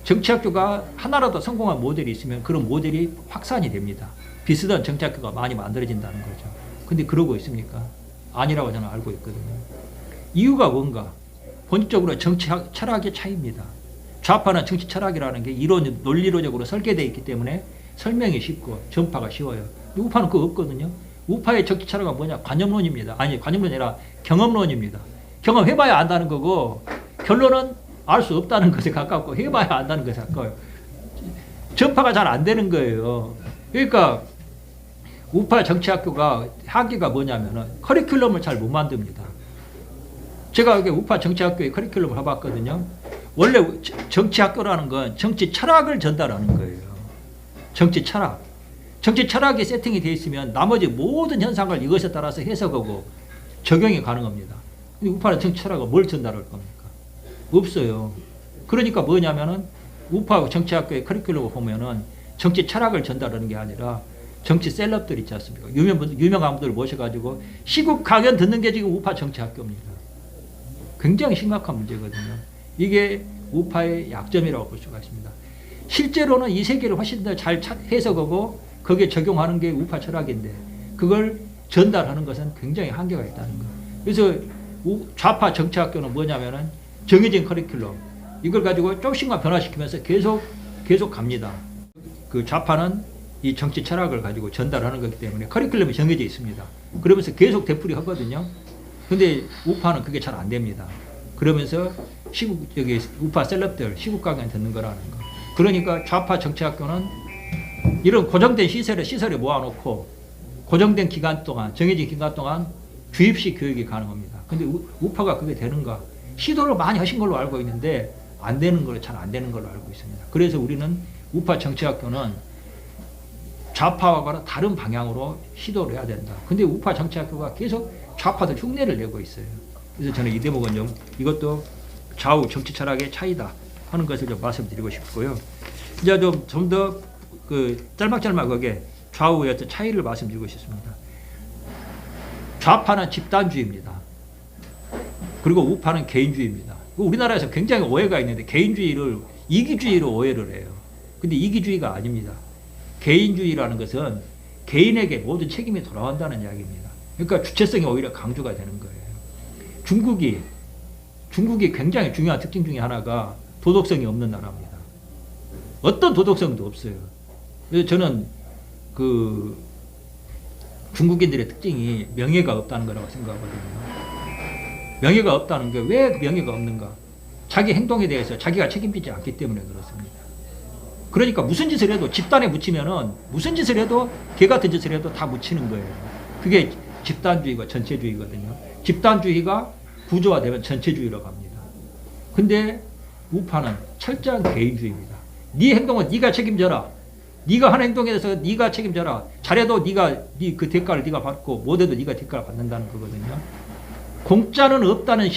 정치학교가 하나라도 성공한 모델이 있으면 그런 모델이 확산이 됩니다. 비슷한 정치학교가 많이 만들어진다는 거죠. 근데 그러고 있습니까? 아니라고 저는 알고 있거든요. 이유가 뭔가? 본질적으로 정치 철학의 차이입니다. 좌파는 정치 철학이라는 게 논리로적으로 설계되어 있기 때문에 설명이 쉽고 전파가 쉬워요. 우파는 그거 없거든요. 우파의 정치 철학은 뭐냐? 관념론입니다. 아니, 관념론이 아니라 경험론입니다. 경험해봐야 안다는 거고, 결론은 알 수 없다는 것에 가깝고, 해봐야 안다는 것에 가까워요. 전파가 잘 안 되는 거예요. 그러니까 우파 정치학교가 한계가 뭐냐면은 커리큘럼을 잘 못 만듭니다. 제가 여기 우파 정치학교의 커리큘럼을 해봤거든요. 원래 정치학교라는 건 정치 철학을 전달하는 거예요. 정치 철학. 정치 철학이 세팅이 되어 있으면 나머지 모든 현상을 이것에 따라서 해석하고 적용이 가능합니다. 근데 우파는 정치 철학을 뭘 전달할 겁니까? 없어요. 그러니까 뭐냐면은 우파 정치학교의 커리큘럼을 보면은 정치 철학을 전달하는 게 아니라 정치 셀럽들 있지 않습니까? 유명한 분들 모셔가지고 시국 강연 듣는 게 지금 우파 정치학교입니다. 굉장히 심각한 문제거든요. 이게 우파의 약점이라고 볼 수가 있습니다. 실제로는 이 세계를 훨씬 더 잘 해석하고 거기에 적용하는 게 우파 철학인데 그걸 전달하는 것은 굉장히 한계가 있다는 거예요. 그래서 좌파 정치학교는 뭐냐면은 정해진 커리큘럼 이걸 가지고 조금씩만 변화시키면서 계속 갑니다. 그 좌파는 이 정치 철학을 가지고 전달하는 거기 때문에 커리큘럼이 정해져 있습니다. 그러면서 계속 되풀이 하거든요. 근데 우파는 그게 잘 안 됩니다. 그러면서 우파 셀럽들 시국 강연 듣는 거라는 거. 그러니까 좌파 정치학교는 이런 고정된 시설에 모아놓고 고정된 기간 동안, 정해진 기간 동안 주입식 교육이 가능합니다. 근데 우파가 그게 되는가? 시도를 많이 하신 걸로 알고 있는데 안 되는 걸로, 잘 안 되는 걸로 알고 있습니다. 그래서 우리는 우파 정치학교는 좌파와 다른 방향으로 시도를 해야 된다. 근데 우파 정치학교가 계속 좌파들 흉내를 내고 있어요. 그래서 저는 이 대목은 이것도 좌우 정치 철학의 차이다 하는 것을 좀 말씀드리고 싶고요. 이제 좀 더 짤막짤막하게 좌우의 어떤 차이를 말씀드리고 싶습니다. 좌파는 집단주의입니다. 그리고 우파는 개인주의입니다. 우리나라에서 굉장히 오해가 있는데 개인주의를 이기주의로 오해를 해요. 근데 이기주의가 아닙니다. 개인주의라는 것은 개인에게 모든 책임이 돌아간다는 이야기입니다. 그러니까 주체성이 오히려 강조가 되는 거예요. 중국이 굉장히 중요한 특징 중에 하나가 도덕성이 없는 나라입니다. 어떤 도덕성도 없어요. 그래서 저는 중국인들의 특징이 명예가 없다는 거라고 생각하거든요. 명예가 없다는 게 왜 명예가 없는가? 자기 행동에 대해서 자기가 책임지지 않기 때문에 그렇습니다. 그러니까 무슨 짓을 해도 집단에 묻히면은 무슨 짓을 해도 개 같은 짓을 해도 다 묻히는 거예요. 그게 집단주의가 전체주의거든요. 집단주의가 구조화되면 전체주의로 갑니다. 근데 우파는 철저한 개인주의입니다. 네 행동은 네가 책임져라. 네가 하는 행동에 대해서 네가 책임져라. 잘해도 그 대가를 네가 받고 못해도 네가 대가를 받는다는 거거든요. 공짜는 없다는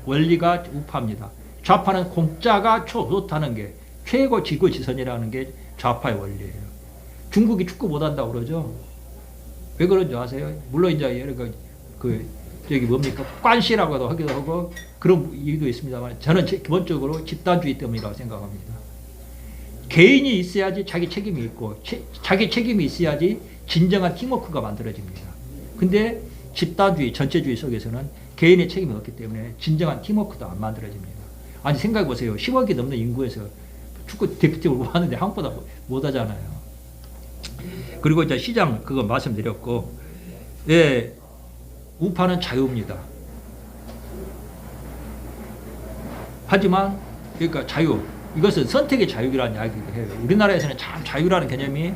원리가 우파입니다. 좌파는 공짜가 좋다는 게 최고 지고지선이라는 게 좌파의 원리예요. 중국이 축구 못한다고 그러죠. 왜 그런지 아세요? 물론 이제 여러 저기 뭡니까? 관시라고도 하기도 하고 그런 이유도 있습니다만 저는 기본적으로 집단주의 때문이라고 생각합니다. 개인이 있어야지 자기 책임이 있고 자기 책임이 있어야지 진정한 팀워크가 만들어집니다. 근데 집단주의, 전체주의 속에서는 개인의 책임이 없기 때문에 진정한 팀워크도 안 만들어집니다. 아니 생각해 보세요. 10억이 넘는 인구에서 축구 대표팀을 모았는데 한국보다 못하잖아요. 그리고 이제 시장 그거 말씀드렸고, 예, 우파는 자유입니다. 하지만 그러니까 자유, 이것은 선택의 자유라는 이야기를 해요. 우리나라에서는 참 자유라는 개념이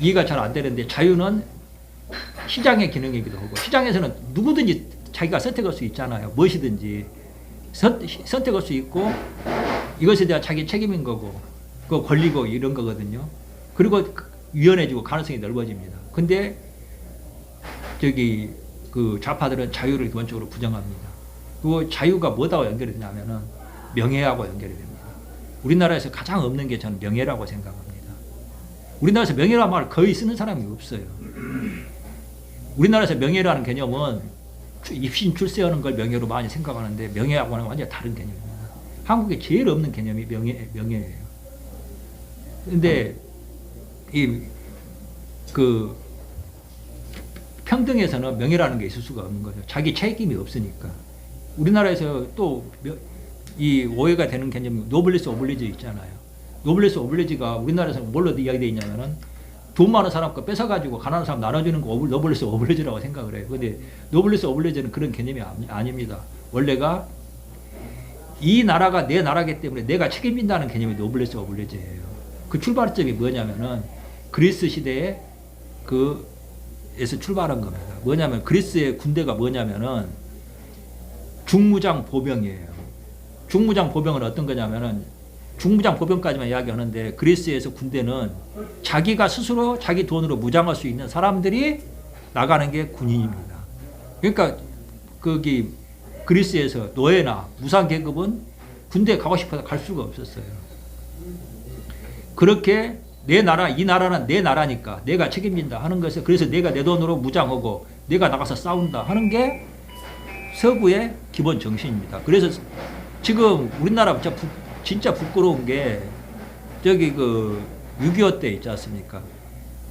이해가 잘 안 되는데 자유는 시장의 기능이기도 하고 시장에서는 누구든지 자기가 선택할 수 있잖아요. 무엇이든지 선택할 수 있고 이것에 대한 자기 책임인 거고 그 권리고 이런 거거든요. 그리고 유연해지고 가능성이 넓어집니다. 근데 좌파들은 자유를 기본적으로 부정합니다. 그 자유가 뭐하고 연결이 되냐면은 명예하고 연결이 됩니다. 우리나라에서 가장 없는 게 저는 명예라고 생각합니다. 우리나라에서 명예라는 말을 거의 쓰는 사람이 없어요. 우리나라에서 명예라는 개념은 입신 출세하는 걸 명예로 많이 생각하는데 명예하고는 완전히 다른 개념입니다. 한국에 제일 없는 개념이 명예예요. 근데 평등에서는 명예라는 게 있을 수가 없는 거죠. 자기 책임이 없으니까. 우리나라에서 또 이 오해가 되는 개념이 노블리스 오블리주 있잖아요. 노블리스 오블리주가 우리나라에서 뭘로 이야기되어 있냐면은 돈 많은 사람 거 뺏어가지고 가난한 사람 나눠주는 거 노블리스 오블리주라고 생각을 해요. 근데 노블리스 오블리주는 그런 개념이 아닙니다. 원래가 이 나라가 내 나라기 때문에 내가 책임진다는 개념이 노블리스 오블리주예요. 그 출발점이 뭐냐면은 그리스 시대에 에서 출발한 겁니다. 뭐냐면 그리스의 군대가 뭐냐면은 중무장 보병이에요. 중무장 보병은 어떤 거냐면은 중무장 보병까지만 이야기하는데 그리스에서 군대는 자기가 스스로 자기 돈으로 무장할 수 있는 사람들이 나가는 게 군인입니다. 그러니까 거기 그리스에서 노예나 무상 계급은 군대에 가고 싶어서 갈 수가 없었어요. 그렇게 내 나라, 이 나라는 내 나라니까 내가 책임진다 하는 것에 그래서 내가 내 돈으로 무장하고 내가 나가서 싸운다 하는 게 서구의 기본 정신입니다. 그래서 지금 우리나라 진짜 부끄러운 게 저기 6.25 때 있지 않습니까?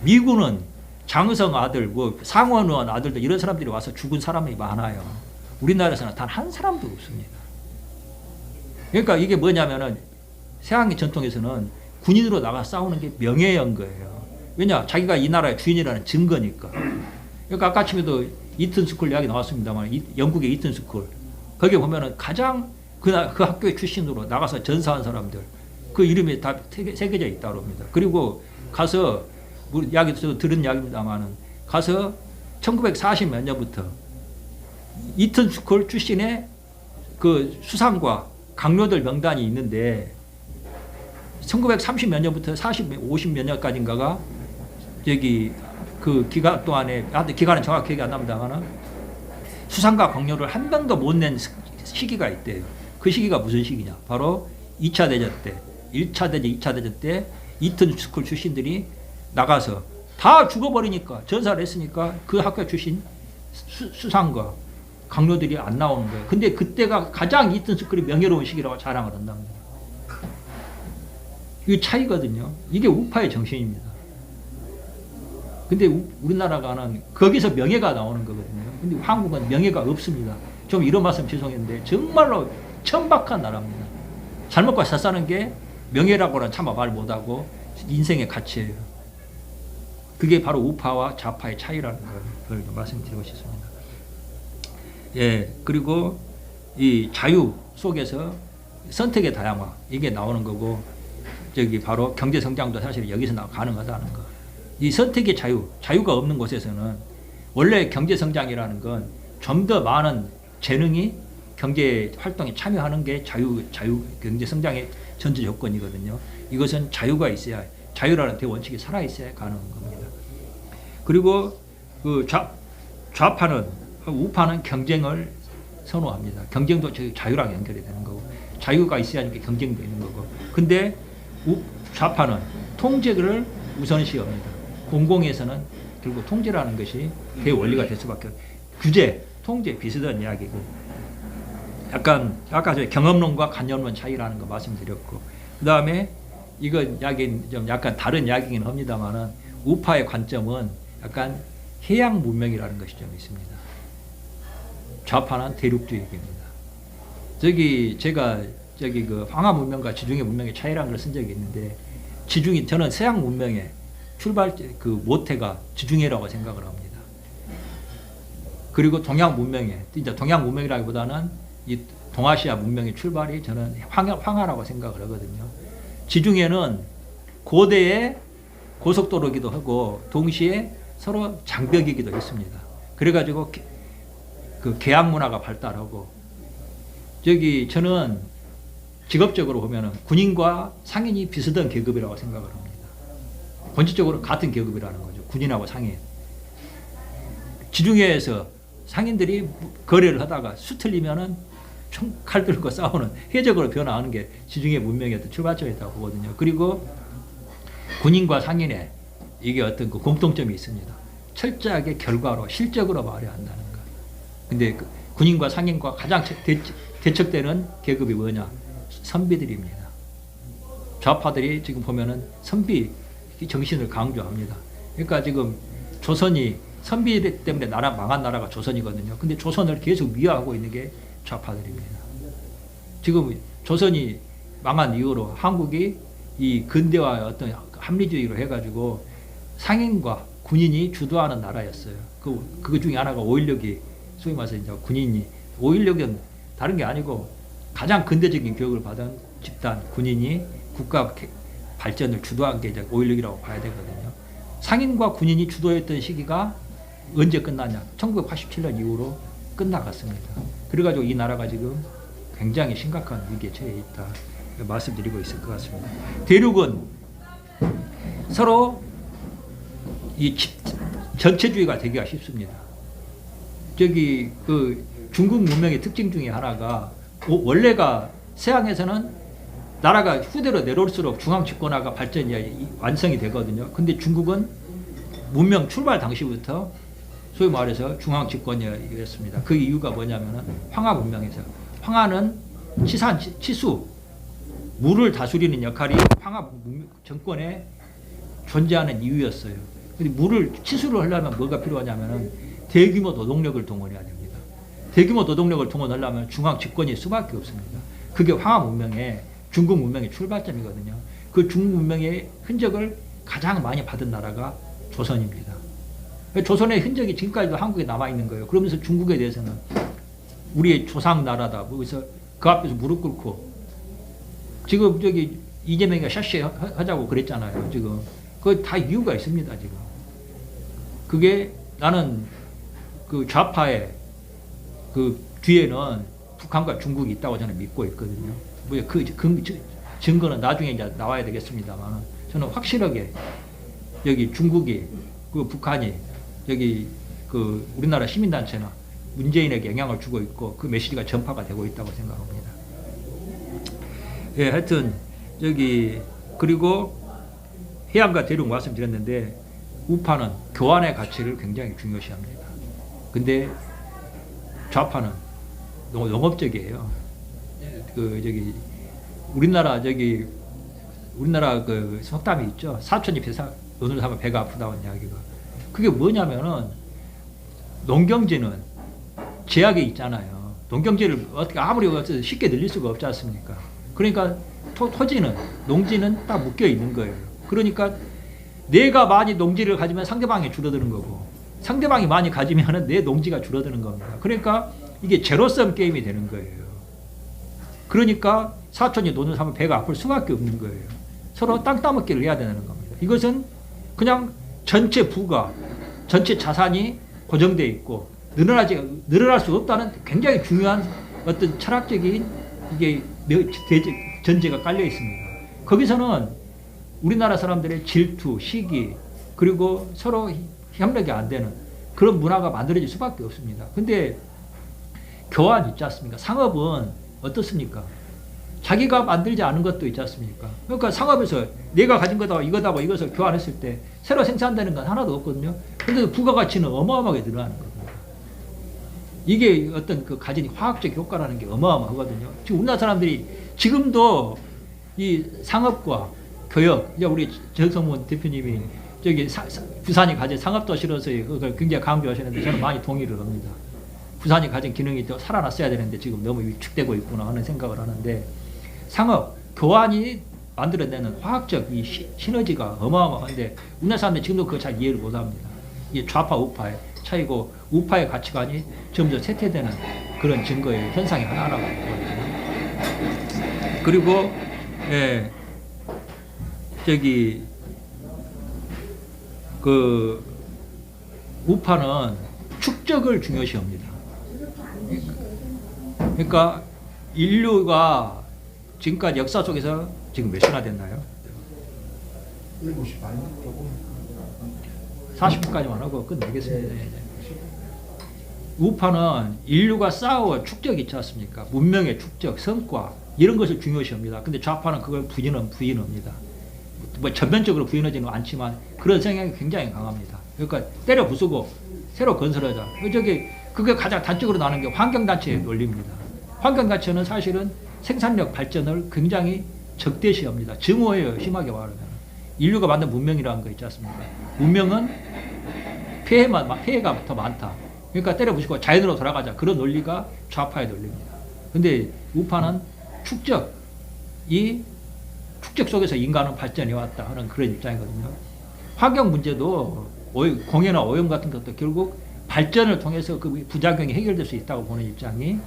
미군은 장의성 아들, 상원 의원 아들들 이런 사람들이 와서 죽은 사람이 많아요. 우리나라에서는 단 한 사람도 없습니다. 그러니까 이게 뭐냐면은 서양의 전통에서는 군인으로 나가 싸우는 게 명예인 거예요. 왜냐? 자기가 이 나라의 주인이라는 증거니까. 그러니까 아까 아침에도 이튼 스쿨 이야기 나왔습니다만 영국의 이튼 스쿨 거기에 보면은 가장 그 학교의 출신으로 나가서 전사한 사람들 그 이름이 다 새겨져 있다고 합니다. 그리고 가서 이야기도 들은 이야기입니다만은 가서 1940 몇 년부터 이튼 스쿨 출신의 그 수상과 강요들 명단이 있는데 1930 몇 년부터 50 몇 년까지인가가 저기 그 기간 동안에 하여튼 기간은 정확히 기억이 안 납니다만은 수상과 강요를 한 명도 못 낸 시기가 있대요. 그 시기가 무슨 시기냐? 바로 2차 대전 때, 1차 대전, 2차 대전 때 이튼 스쿨 출신들이 나가서 다 죽어버리니까 전사를 했으니까 그 학교 출신 수상과 강요들이 안 나오는 거예요. 근데 그때가 가장 이튼 스쿨이 명예로운 시기라고 자랑을 한답니다. 이게 차이거든요. 이게 우파의 정신입니다. 근데 우리나라가는 거기서 명예가 나오는 거거든요. 근데 한국은 명예가 없습니다. 좀 이런 말씀 죄송했는데 정말로 천박한 나라입니다. 잘 먹고 잘 사는 게 명예라고는 차마 말 못하고 인생의 가치예요. 그게 바로 우파와 좌파의 차이라는 걸 말씀드리고 싶습니다. 예, 그리고 이 자유 속에서 선택의 다양화 이게 나오는 거고 저기 바로 경제 성장도 사실 여기서 가능하다는 거. 이 선택의 자유가 없는 곳에서는 원래 경제 성장이라는 건 좀 더 많은 재능이 경제 활동에 참여하는 게 경제 성장의 전제 조건이거든요. 이것은 자유가 있어야 자유라는 대원칙이 살아 있어야 가능한 겁니다. 그리고 그 좌파는 우파는 경쟁을 선호합니다. 경쟁도 자유랑 연결이 되는 거고 자유가 있어야 경쟁도 있는 거고. 근데 좌파는 통제를 우선시합니다. 공공에서는 결국 통제라는 것이 대원리가 될 수밖에 없어요. 규제, 통제 비슷한 이야기고 약간 아까 저 경험론과 관념론 차이라는 거 말씀드렸고 그 다음에 이건 이야기는 좀 약간 다른 이야기긴 합니다만은 우파의 관점은 약간 해양 문명이라는 것이 좀 있습니다. 좌파는 대륙주의입니다. 제가 그 황하 문명과 지중해 문명의 차이라는 걸 쓴 적이 있는데 저는 서양 문명의 출발 그 모태가 지중해라고 생각을 합니다. 그리고 동양 문명의 이제 동양 문명이라기보다는 이 동아시아 문명의 출발이 저는 황하라고 생각을 하거든요. 지중해는 고대의 고속도로기도 하고 동시에 서로 장벽이기도 했습니다. 그래가지고 그 계약 문화가 발달하고 저는 직업적으로 보면은 군인과 상인이 비슷한 계급이라고 생각을 합니다. 본질적으로 같은 계급이라는 거죠. 군인하고 상인. 지중해에서 상인들이 거래를 하다가 수틀리면은 칼 들고 싸우는 해적으로 변화하는 게 지중해 문명의 어떤 출발점이라고 보거든요. 그리고 군인과 상인의 이게 어떤 그 공통점이 있습니다. 철저하게 결과로 실적으로 말해야 한다는 거. 근데 그 군인과 상인과 가장 대척되는 계급이 뭐냐? 선비들입니다. 좌파들이 지금 보면은 선비 정신을 강조합니다. 그러니까 지금 조선이 선비 때문에 망한 나라가 조선이거든요. 근데 조선을 계속 위하하고 있는 게 좌파들입니다. 지금 조선이 망한 이후로 한국이 이 근대화 어떤 합리주의로 해가지고 상인과 군인이 주도하는 나라였어요. 그 중에 하나가 5.16이 소위 말해서 이제 군인이 5.16은 다른 게 아니고 가장 근대적인 교육을 받은 집단 군인이 국가 발전을 주도한 게 이제 5.16이라고 봐야 되거든요. 상인과 군인이 주도했던 시기가 언제 끝났냐? 1987년 이후로 끝나갔습니다. 그래가지고 이 나라가 지금 굉장히 심각한 위기에 처해 있다 말씀드리고 있을 것 같습니다. 대륙은 서로 이 전체주의가 되기가 쉽습니다. 저기 그 중국 문명의 특징 중에 하나가 원래가 서양에서는 나라가 후대로 내려올수록 중앙 집권화가 발전이 완성이 되거든요. 근데 중국은 문명 출발 당시부터 소위 말해서 중앙 집권이었습니다. 그 이유가 뭐냐면은 황하 문명에서 황하는 치산, 치수, 물을 다스리는 역할이 황하 정권에 존재하는 이유였어요. 근데 물을 치수를 하려면 뭐가 필요하냐면은 대규모 노동력을 동원해야 됩니다. 대규모 노동력을 동원하려면 중앙 집권일 수밖에 없습니다. 그게 황하 문명의 중국 문명의 출발점이거든요. 그 중국 문명의 흔적을 가장 많이 받은 나라가 조선입니다. 조선의 흔적이 지금까지도 한국에 남아있는 거예요. 그러면서 중국에 대해서는 우리의 조상 나라다. 그래서 그 앞에서 무릎 꿇고 지금 저기 이재명이가 샤시 하자고 그랬잖아요. 지금 그 다 이유가 있습니다. 지금 그게 나는 그 좌파의 그 뒤에는 북한과 중국이 있다고 저는 믿고 있거든요. 뭐 그 증거는 나중에 이제 나와야 되겠습니다만 저는 확실하게 여기 중국이 그 북한이 여기 그 우리나라 시민단체나 문재인에게 영향을 주고 있고 그 메시지가 전파가 되고 있다고 생각합니다. 예, 하여튼 여기 그리고 해양과 대륙 말씀드렸는데 우파는 교환의 가치를 굉장히 중요시합니다. 근데 좌파는 너무 영업적이에요. 그 저기 우리나라 그 속담이 있죠. 사촌이 돈을 사면 배가 아프다는 이야기가. 그게 뭐냐면은 농경지는 제약이 있잖아요. 농경지를 어떻게 아무리 쉽게 늘릴 수가 없지 않습니까? 그러니까 토지는 농지는 딱 묶여 있는 거예요. 그러니까 내가 많이 농지를 가지면 상대방이 줄어드는 거고 상대방이 많이 가지면은 내 농지가 줄어드는 겁니다. 그러니까 이게 제로섬 게임이 되는 거예요. 그러니까 사촌이 돈을 사면 배가 아플 수밖에 없는 거예요. 서로 땅 따먹기를 해야 되는 겁니다. 이것은 그냥 전체 부가, 전체 자산이 고정되어 있고 늘어날 수 없다는 굉장히 중요한 어떤 철학적인 이게 전제가 깔려 있습니다. 거기서는 우리나라 사람들의 질투, 시기, 그리고 서로 협력이 안 되는 그런 문화가 만들어질 수밖에 없습니다. 근데 교환 있지 않습니까? 상업은 어떻습니까? 자기가 만들지 않은 것도 있지 않습니까? 그러니까 상업에서 내가 가진 거다 이거다 뭐 이것을 교환했을 때 새로 생산되는 건 하나도 없거든요. 근데 부가가치는 어마어마하게 늘어나는 겁니다. 이게 어떤 그 가진 화학적 효과라는 게 어마어마하거든요. 지금 우리나라 사람들이 지금도 이 상업과 교역, 이제 우리 정성문 대표님이 저기 부산이 가진 상업도시로서의 그걸 굉장히 강조하시는데 저는 많이 동의를 합니다. 부산이 가진 기능이 또 살아났어야 되는데 지금 너무 위축되고 있구나 하는 생각을 하는데 상업, 교환이 만들어내는 화학적 이 시너지가 어마어마한데 우리나라 사람들이 지금도 그걸 잘 이해를 못합니다. 이게 좌파 우파의 차이고 우파의 가치관이 점점 쇠퇴되는 그런 증거의 현상이 하나라고 보거든요. 그리고 예, 저기 그 우파는 축적을 중요시합니다. 그러니까 인류가 지금까지 역사 속에서 지금 몇 시나 됐나요? 7시 반 조금 40분까지만 하고 끝내겠습니다. 네. 우파는 인류가 쌓아온 축적이 있지 않습니까? 문명의 축적, 성과 이런 것을 중요시합니다. 근데 좌파는 그걸 부인합니다. 뭐 전면적으로 부인하지는 않지만 그런 성향이 굉장히 강합니다. 그러니까 때려 부수고 새로 건설하자. 그게 가장 단적으로 나는 게 환경단체의 논리입니다. 환경단체는 사실은 생산력 발전을 굉장히 적대시합니다. 증오해요. 심하게 말하면. 인류가 만든 문명이라는 거 있지 않습니까? 문명은 폐해가 더 많다. 그러니까 때려 부수고 자연으로 돌아가자. 그런 논리가 좌파의 논리입니다. 근데 우파는 축적 속에서 인간은 발전해 왔다 하는 그런 입장이거든요. 환경 문제도 공해나 오염 같은 것도 결국 발전을 통해서 그 부작용이 해결될 수 있다고 보는 입장이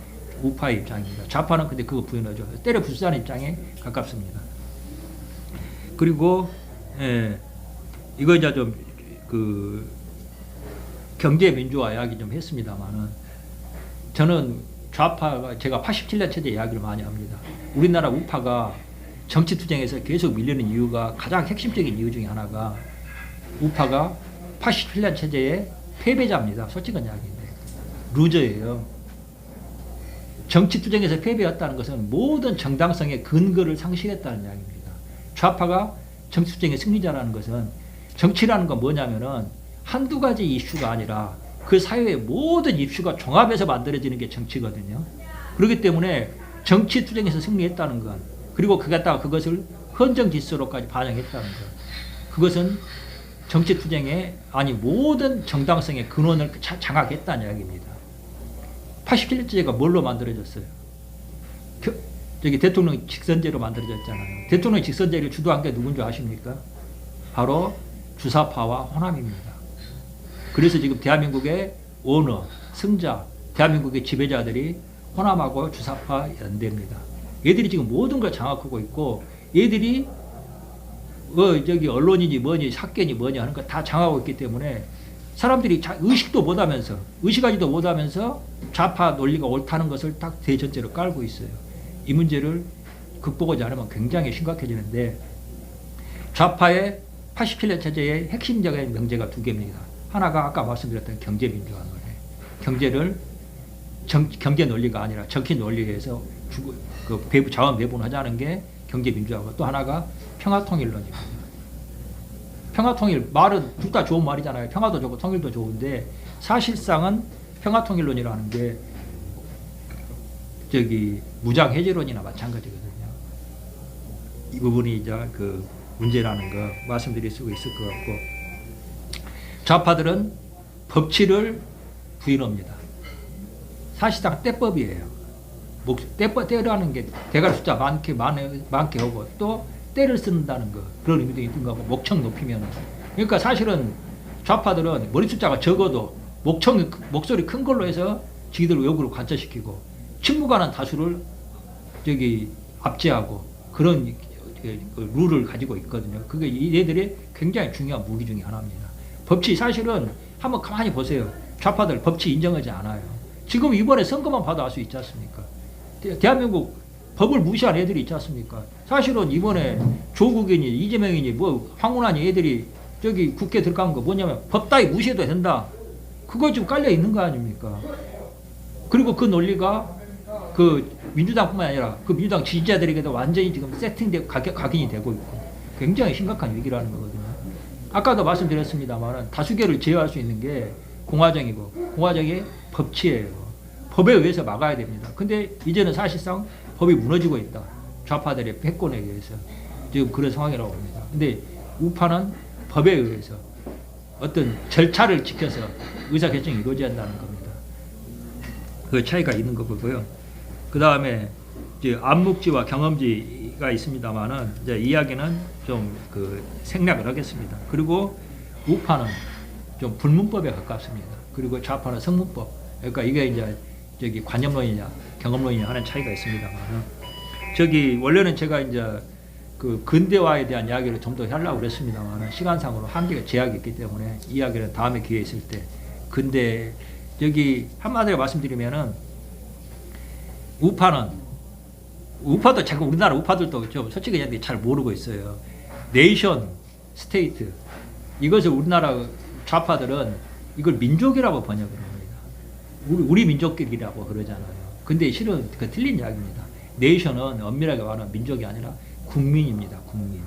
우파의 입장입니다. 좌파는 근데 그거 부인하죠. 때려 부수자는 입장에 가깝습니다. 그리고 이거 이제 좀 그 경제 민주화 이야기 좀 했습니다만은 저는 좌파가 제가 87년 체제 이야기를 많이 합니다. 우리나라 우파가 정치 투쟁에서 계속 밀리는 이유가 가장 핵심적인 이유 중에 하나가 우파가 87년 체제의 패배자입니다. 솔직한 이야기인데 루저예요. 정치 투쟁에서 패배했다는 것은 모든 정당성의 근거를 상실했다는 이야기입니다. 좌파가 정치 투쟁의 승리자라는 것은 정치라는 건 뭐냐면은 한두 가지 이슈가 아니라 그 사회의 모든 이슈가 종합해서 만들어지는 게 정치거든요. 그렇기 때문에 정치 투쟁에서 승리했다는 건 그리고 그것을 헌정 질서로까지 반영했다는 것 그것은 정치 투쟁의 모든 정당성의 근원을 장악했다는 이야기입니다. 87년제가 뭘로 만들어졌어요? 대통령 직선제로 만들어졌잖아요. 대통령 직선제를 주도한 게 누군지 아십니까? 바로 주사파와 호남입니다. 그래서 지금 대한민국의 오너, 승자, 대한민국의 지배자들이 호남하고 주사파 연대입니다. 얘들이 지금 모든 걸 장악하고 있고 얘들이 언론이니 뭐니 학계니 뭐니 하는 거 다 장악하고 있기 때문에 사람들이 의식도 못하면서 의식하지도 못하면서 좌파 논리가 옳다는 것을 딱 대전제로 깔고 있어요. 이 문제를 극복하지 않으면 굉장히 심각해지는데 좌파의 87년 체제의 핵심적인 명제가 두 개입니다. 하나가 아까 말씀드렸던 경제민주화 논리. 경제를 경제 논리가 아니라 정치 논리에 의해서 자원 배분하자는 게 경제민주화고 또 하나가 평화통일론입니다. 평화통일 말은 둘 다 좋은 말이잖아요. 평화도 좋고 통일도 좋은데 사실상은 평화통일론이라는 게 무장해제론이나 마찬가지거든요. 이 부분이 이제 그 문제라는 거 말씀드릴 수 있을 것 같고 좌파들은 법치를 부인합니다. 사실상 떼법이에요. 떼라는 게 대가리 숫자 많게 하고 또 떼를 쓴다는 거 그런 의미도 있는 거고 목청 높이면 그러니까 사실은 좌파들은 머리 숫자가 적어도 목소리 큰 걸로 해서 지들 외국으로 관철시키고 친무가는 다수를 압제하고 그런 룰을 가지고 있거든요. 그게 얘들의 굉장히 중요한 무기 중에 하나입니다. 법치 사실은 한번 가만히 보세요. 좌파들 법치 인정하지 않아요. 지금 이번에 선거만 봐도 알 수 있지 않습니까? 대한민국 법을 무시한 애들이 있지 않습니까? 사실은 이번에 조국이니 이재명이니 황운하니 애들이 국회 들어간 거 뭐냐면 법 따위 무시해도 된다. 그거 지금 깔려 있는 거 아닙니까? 그리고 그 논리가 민주당뿐만 아니라 그 민주당 지지자들에게도 완전히 지금 세팅되고 각인이 되고 있고 굉장히 심각한 위기라는 거거든요. 아까도 말씀드렸습니다만 다수결을 제어할 수 있는 게 공화정이고 공화정이 법치예요. 법에 의해서 막아야 됩니다. 근데 이제는 사실상 법이 무너지고 있다. 좌파들의 패권에 의해서 지금 그런 상황이라고 봅니다. 근데 우파는 법에 의해서 어떤 절차를 지켜서 의사결정이 이루어져야 한다는 겁니다. 그 차이가 있는 거 보고요. 그 다음에 암묵지와 경험지가 있습니다만은 이제 이야기는 좀 생략을 하겠습니다. 그리고 우파는 좀 불문법에 가깝습니다. 그리고 좌파는 성문법. 그러니까 이게 이제 관념론이냐 경험론이냐 하는 차이가 있습니다만은 원래는 제가 이제 근대화에 대한 이야기를 좀 더 하려고 그랬습니다만은 시간상으로 한계가 제약이 있기 때문에 이야기는 다음에 기회 있을 때 근대 한마디로 말씀드리면은 우파도 자꾸 우리나라 우파들도 좀 솔직히 얘기하면 잘 모르고 있어요. 네이션, 스테이트 이것을 우리나라 좌파들은 이걸 민족이라고 번역을 합니다. 우리 민족끼리라고 그러잖아요. 근데 실은 그 틀린 이야기입니다. 네이션은 엄밀하게 말하면 민족이 아니라 국민입니다. 국민.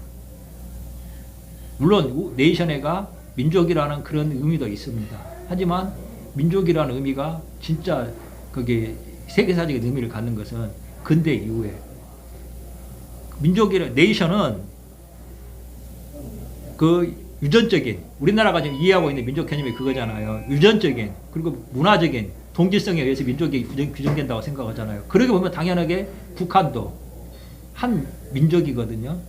물론 네이션에가 민족이라는 그런 의미도 있습니다. 하지만 민족이라는 의미가 진짜 그게 세계사적인 의미를 갖는 것은 근대 이후에 민족이라 네이션은 유전적인 우리나라가 지금 이해하고 있는 민족 개념이 그거잖아요. 유전적인 그리고 문화적인 동질성에 의해서 민족이 규정된다고 생각하잖아요. 그러게 보면 당연하게 북한도 한 민족이거든요.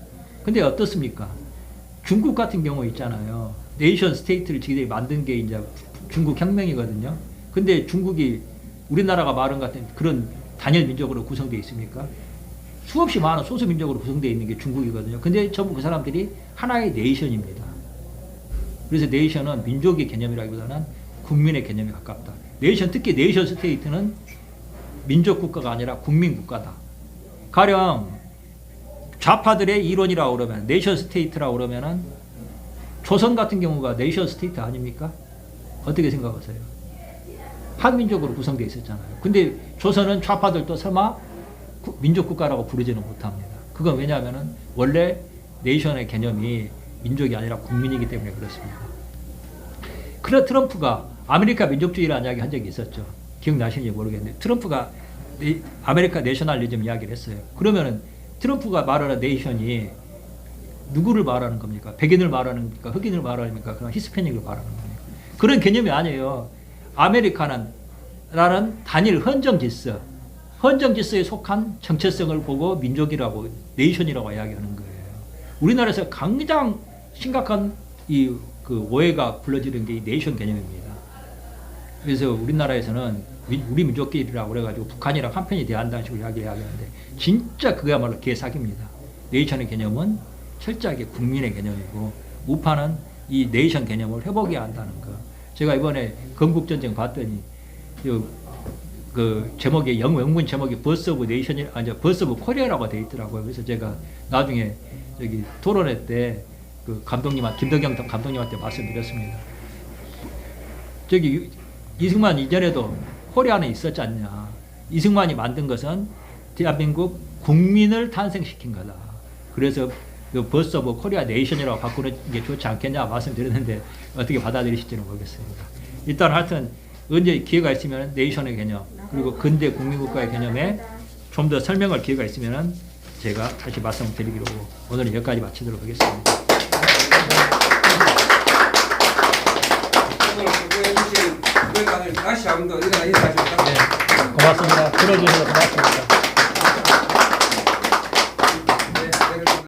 근데 어떻습니까? 중국 같은 경우 있잖아요. 네이션 스테이트를 지들이 만든 게 이제 중국 혁명이거든요. 근데 중국이 우리나라가 말한 것 같은 그런 단일 민족으로 구성되어 있습니까? 수없이 많은 소수 민족으로 구성되어 있는 게 중국이거든요. 근데 전부 그 사람들이 하나의 네이션입니다. 그래서 네이션은 민족의 개념이라기보다는 국민의 개념에 가깝다. 네이션, 특히 네이션 스테이트는 민족 국가가 아니라 국민 국가다. 가령 좌파들의 이론이라고 그러면 네이션 스테이트라고 그러면은 조선 같은 경우가 네이션 스테이트 아닙니까? 어떻게 생각하세요? 한민족으로 구성되어 있었잖아요. 근데 조선은 좌파들도 설마 민족 국가라고 부르지는 못합니다. 그건 왜냐하면은 원래 네이션의 개념이 민족이 아니라 국민이기 때문에 그렇습니다. 그래 트럼프가 아메리카 민족주의라는 이야기 한 적이 있었죠. 기억나시는지 모르겠는데 트럼프가 아메리카 내셔널리즘 이야기를 했어요. 그러면은 트럼프가 말하는 네이션이 누구를 말하는 겁니까? 백인을 말하는 겁니까? 흑인을 말하는 겁니까? 그냥 히스패닉을 말하는 겁니까? 그런 개념이 아니에요. 아메리카는 라는 단일 헌정 질서, 헌정 질서에 속한 정체성을 보고 민족이라고 네이션이라고 이야기하는 거예요. 우리나라에서 가장 심각한 그 오해가 불러지는 게 이 네이션 개념입니다. 그래서 우리나라에서는 우리 민족끼리라고 그래가지고 북한이랑 한편이 대한다는 식으로 이야기하는데 진짜 그야말로 개사기입니다. 네이션의 개념은 철저하게 국민의 개념이고 우파는 이 네이션 개념을 회복해야 한다는 거. 제가 이번에 건국전쟁 봤더니 그 제목이 영문 제목이 버스 오브 네이션이 아니 버스 오브 코리아라고 돼 있더라고요. 그래서 제가 나중에 저기 토론회 때 그 김덕영 감독님한테 말씀드렸습니다. 저기 이승만 이전에도 코리아는 있었지 않냐. 이승만이 만든 것은 대한민국 국민을 탄생시킨 거다. 그래서 그 버스 오브 코리아 네이션이라고 바꾸는 게 좋지 않겠냐 말씀드렸는데 어떻게 받아들이실지는 모르겠습니다. 일단 하여튼 언제 기회가 있으면 네이션의 개념 그리고 근대 국민국가의 개념에 좀 더 설명할 기회가 있으면 제가 다시 말씀드리기로 오늘은 여기까지 마치도록 하겠습니다. 오늘 수고해주신 의관을 다시 한번 인사하십니다. 네, 고맙습니다. 들어주셔서 고맙습니다.